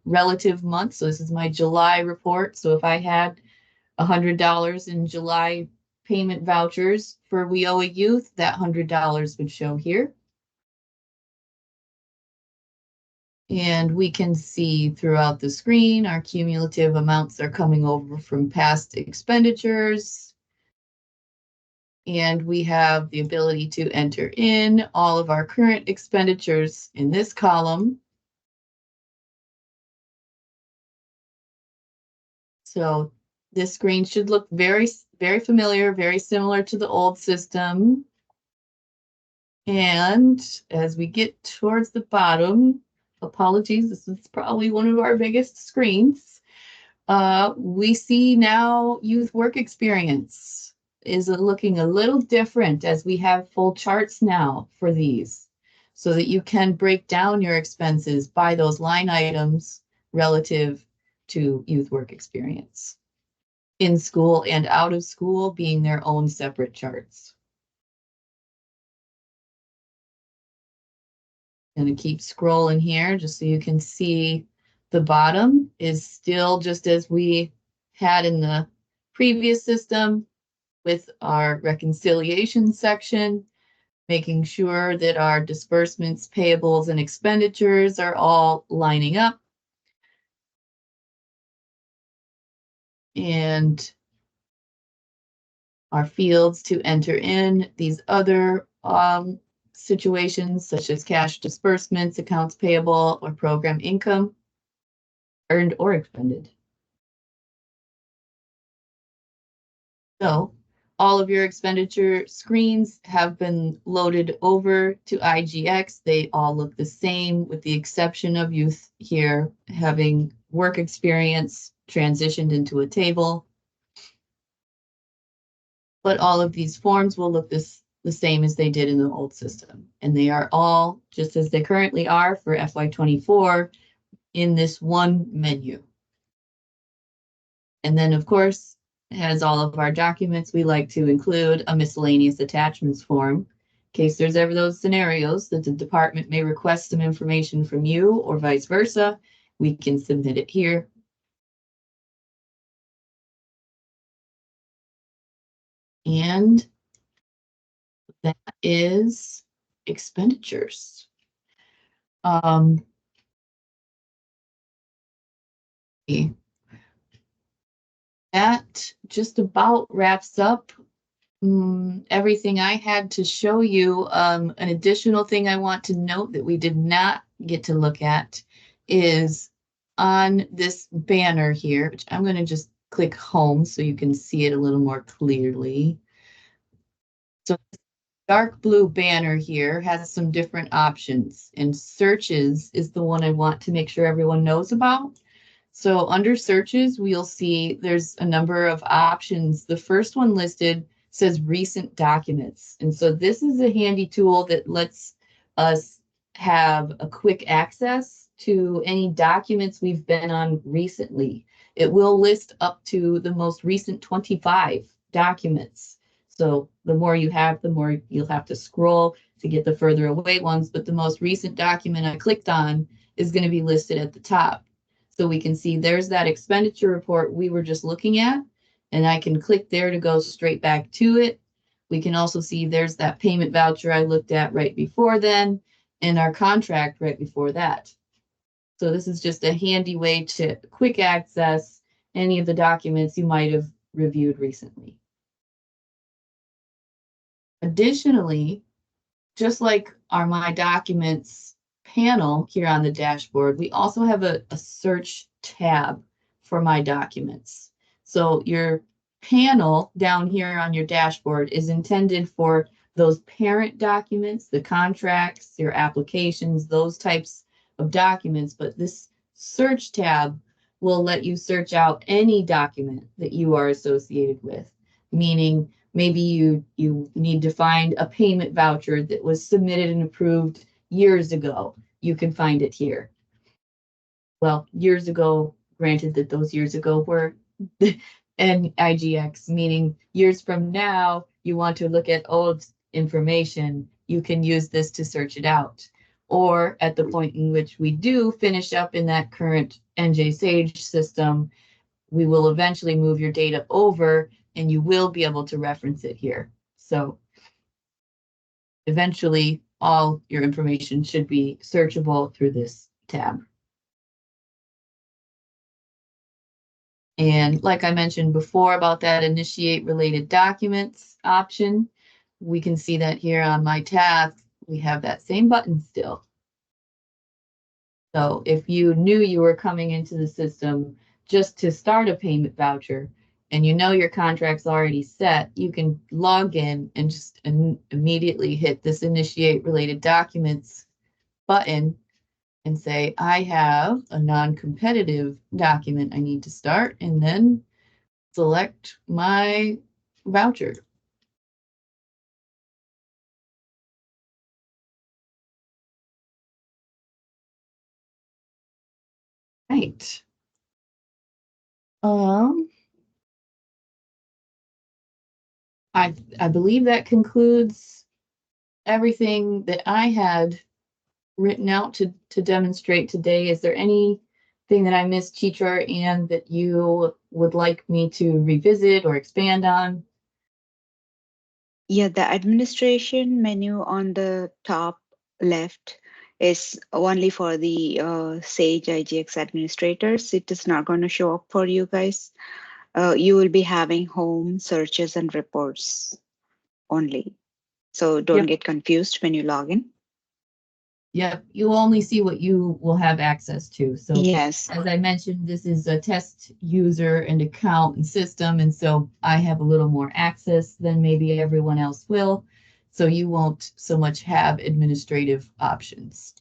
relative month. So this is my July report. So if I had $100 in July payment vouchers for We Owe a Youth, that $100 would show here. And we can see throughout the screen, our cumulative amounts are coming over from past expenditures. And we have the ability to enter in all of our current expenditures in this column. So this screen should look very, very familiar, very similar to the old system. And as we get towards the bottom, apologies, this is probably one of our biggest screens. We see now youth work experience is looking a little different as we have full charts now for these, so that you can break down your expenses by those line items relative to youth work experience. In school and out of school being their own separate charts. Going to keep scrolling here just so you can see the bottom is still just as we had in the previous system with our reconciliation section, making sure that our disbursements, payables, and expenditures are all lining up. And our fields to enter in these other situations such as cash disbursements, accounts payable, or program income, earned or expended. So all of your expenditure screens have been loaded over to IGX. They all look the same with the exception of youth here having work experience transitioned into a table. But all of these forms will look the same as they did in the old system. And they are all, just as they currently are for FY24, in this one menu. And then, of course, as all of our documents, we like to include a miscellaneous attachments form case there's ever those scenarios that the department may request some information from you or vice versa, we can submit it here. And that is expenditures. That just about wraps up everything I had to show you. An additional thing I want to note that we did not get to look at is on this banner here, which I'm going to just click home so you can see it a little more clearly. So dark blue banner here has some different options, and searches is the one I want to make sure everyone knows about. So under searches, we'll see there's a number of options. The first one listed says recent documents. And so this is a handy tool that lets us have a quick access to any documents we've been on recently. It will list up to the most recent 25 documents. So the more you have, the more you'll have to scroll to get the further away ones. But the most recent document I clicked on is going to be listed at the top. So we can see there's that expenditure report we were just looking at, and I can click there to go straight back to it. We can also see there's that payment voucher I looked at right before then, and our contract right before that. So this is just a handy way to quick access any of the documents you might have reviewed recently. Additionally, just like our My Documents panel here on the dashboard, we also have a search tab for My Documents. So your panel down here on your dashboard is intended for those parent documents, the contracts, your applications, those types of documents. But this search tab will let you search out any document that you are associated with, meaning maybe you need to find a payment voucher that was submitted and approved years ago. You can find it here. Well, years ago, granted that those years ago were an IGX, meaning years from now, you want to look at old information, you can use this to search it out. Or at the point in which we do finish up in that current NJ Sage system, we will eventually move your data over and you will be able to reference it here. So eventually all your information should be searchable through this tab. And like I mentioned before about that initiate related documents option, we can see that here on my tab, we have that same button still. So if you knew you were coming into the system just to start a payment voucher, and you know your contract's already set, you can log in and just immediately hit this initiate related documents button and say, I have a non-competitive document I need to start, and then select my voucher. Right. I believe that concludes everything that I had written out to demonstrate today. Is there anything that I missed, teacher, and that you would like me to revisit or expand on? Yeah, the administration menu on the top left is only for the Sage IGX administrators. It is not going to show up for you guys. You will be having home searches and reports only. So don't get confused when you log in. Yep, you'll only see what you will have access to. So yes, as I mentioned, this is a test user and account and system, and so I have a little more access than maybe everyone else will. So you won't so much have administrative options.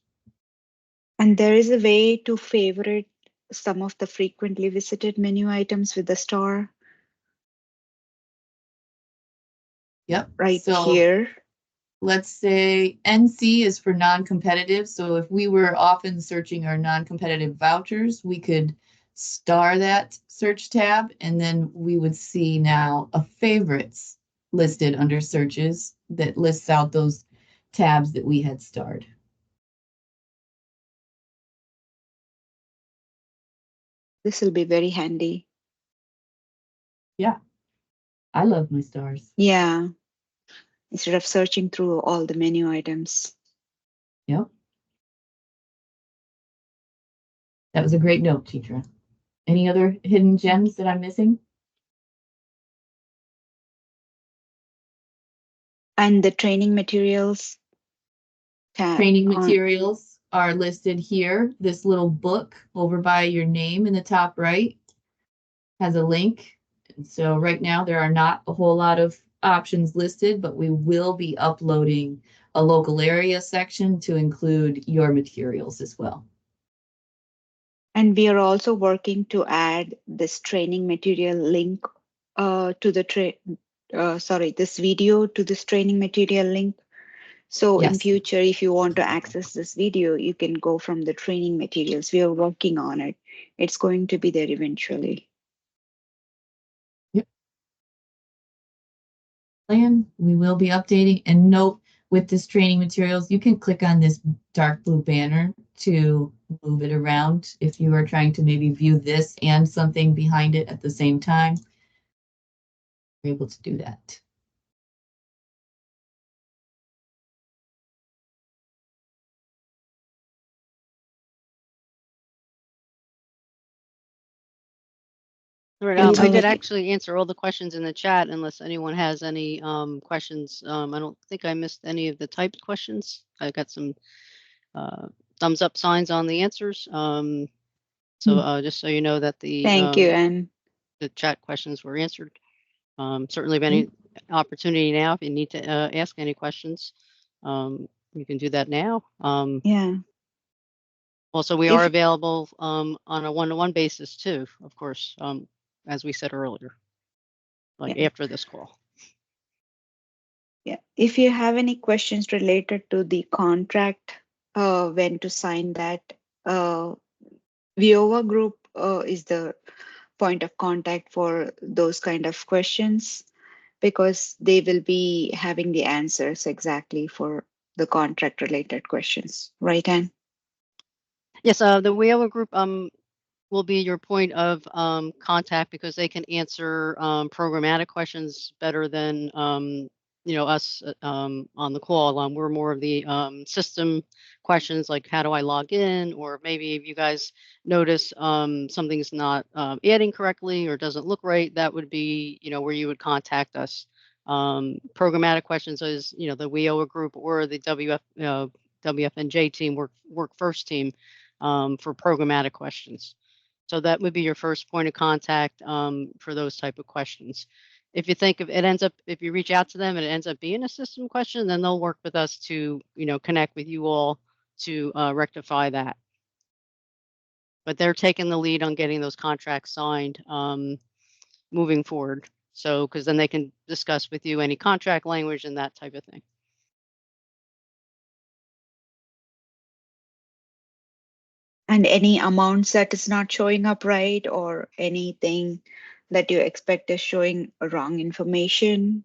and there is a way to favorite some of the frequently visited menu items with the star. Yep. Right so here. Let's say NC is for non-competitive. So if we were often searching our non-competitive vouchers, we could star that search tab, and then we would see now a favorites listed under searches that lists out those tabs that we had starred. This will be very handy. Yeah, I love my stars. Yeah, instead of searching through all the menu items. Yep. That was a great note, teacher. Any other hidden gems that I'm missing? And the training materials tab. Training materials are listed here. This little book over by your name in the top right has a link. And so right now there are not a whole lot of options listed, but we will be uploading a local area section to include your materials as well. And we are also working to add this training material link to the this video to this training material link. So in Yes. future, if you want to access this video, you can go from the training materials. We are working on it. It's going to be there eventually. Plan, we will be updating, and note with this training materials, you can click on this dark blue banner to move it around if you are trying to maybe view this and something behind it at the same time. You're able to do that. Right. And I so did actually answer all the questions in the chat unless anyone has any questions. I don't think I missed any of the typed questions. I got some thumbs up signs on the answers. So just so you know that thank you, and the chat questions were answered. Certainly have any opportunity now if you need to ask any questions. You can do that now. yeah. Also, we are available on a one-to-one basis too, of course, as we said earlier, like Yeah. after this call. Yeah. If you have any questions related to the contract, when to sign that, Viova group is the point of contact for those kind of questions because they will be having the answers exactly for the contract related questions. Right, Anne? Yes, the Wheeler group will be your point of contact because they can answer programmatic questions better than us on the call. We're more of the system questions like how do I log in, or maybe if you guys notice something's not adding correctly or doesn't look right, that would be where you would contact us. Programmatic questions is the WIOA group or the WFNJ team, work first team, for programmatic questions. So that would be your first point of contact for those type of questions. If you think of it ends up, if you reach out to them and it ends up being a system question, then they'll work with us to, connect with you all to rectify that. But they're taking the lead on getting those contracts signed moving forward. So, because then they can discuss with you any contract language and that type of thing. And any amounts that is not showing up right or anything that you expect is showing wrong information,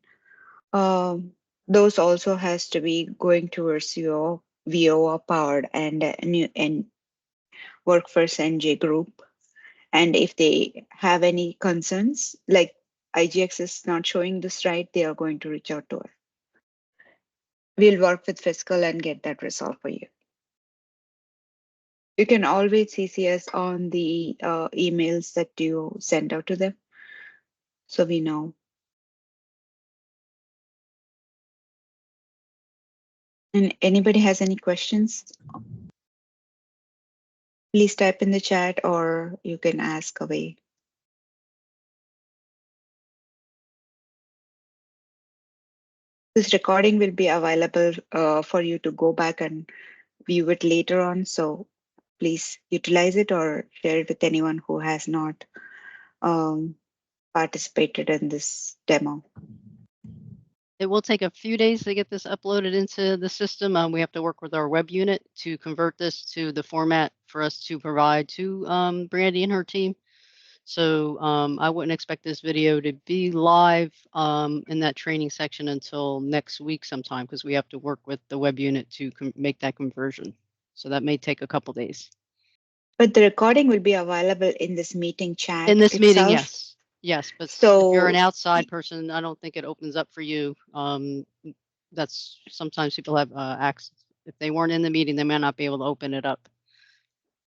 those also has to be going towards your VOA powered and new and Workforce NJ group. And if they have any concerns, like IGX is not showing this right, they are going to reach out to us. We'll work with fiscal and get that resolved for you. You can always CC us on the emails that you send out to them, so we know. And anybody has any questions, please type in the chat or you can ask away. This recording will be available for you to go back and view it later on. So please utilize it or share it with anyone who has not participated in this demo. It will take a few days to get this uploaded into the system. We have to work with our web unit to convert this to the format for us to provide to Brandy and her team. So I wouldn't expect this video to be live in that training section until next week sometime, because we have to work with the web unit to make that conversion. So that may take a couple days. But the recording will be available in this meeting chat In this meeting, itself. yes. Yes, but if you're an So outside person, I don't think it opens up for you. That's sometimes people have access. If they weren't in the meeting, they may not be able to open it up.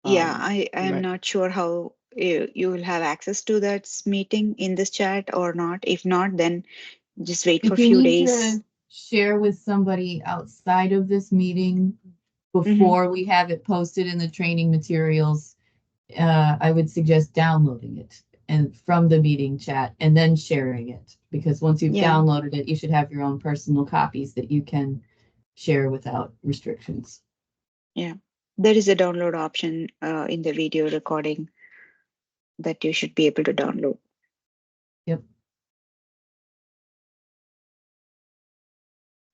yeah, I am Right. not sure how you will have access to that meeting in this chat or not. If not, then just wait for If a you few need days. to share with somebody outside of this meeting Mm-hmm. before we have it posted in the training materials, I would suggest downloading it and from the meeting chat and then sharing it. Because once you've Yeah. downloaded it, you should have your own personal copies that you can share without restrictions. Yeah, there is a download option in the video recording that you should be able to download. Yep.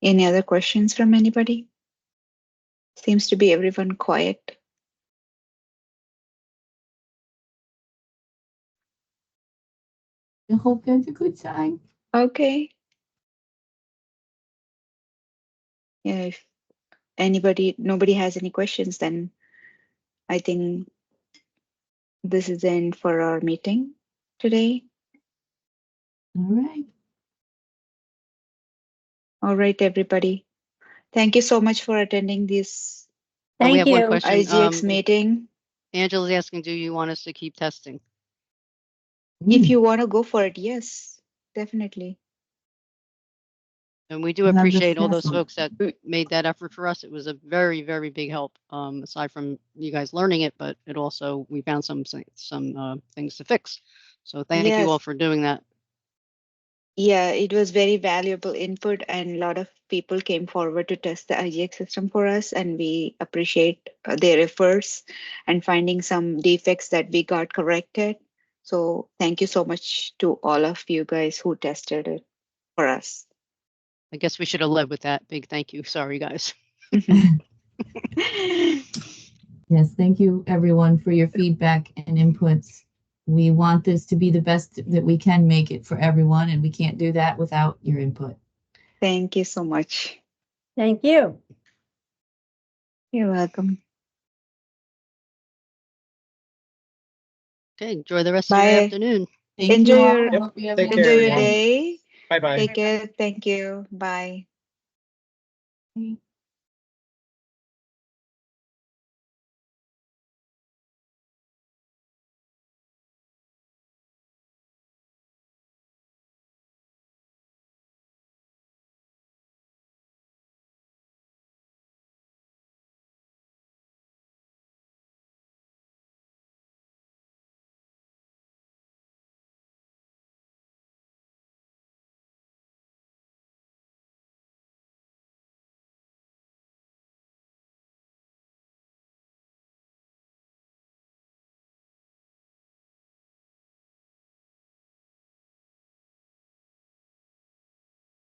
Any other questions from anybody? Seems to be everyone quiet. I hope you had a good time. Okay. Yeah, if nobody has any questions, then I think this is the end for our meeting today. All right. All right, everybody. Thank you so much for attending this We have Thank one you. question. IGX meeting. Angela's asking, do you want us to keep testing? If you want to go for it, yes, definitely. And we do We'll have the appreciate all those first one. folks that made that effort for us. It was a very, very big help, aside from you guys learning it, but it also, we found some things to fix. So thank you all Yes. for doing that. Yeah, it was very valuable input, and a lot of people came forward to test the IGX system for us, and we appreciate their efforts and finding some defects that we got corrected. So thank you so much to all of you guys who tested it for us. I guess we should have led with that. Big thank you. Sorry, guys. Yes, thank you everyone for your feedback and inputs. We want this to be the best that we can make it for everyone, and we can't do that without your input. Thank you so much. Thank you. You're welcome. Okay, enjoy the rest of your Bye. afternoon. Thank Enjoy you all. your I hope you have a Take good care, enjoy your everyone. day. Bye-bye. Take care. Thank you. Bye. day.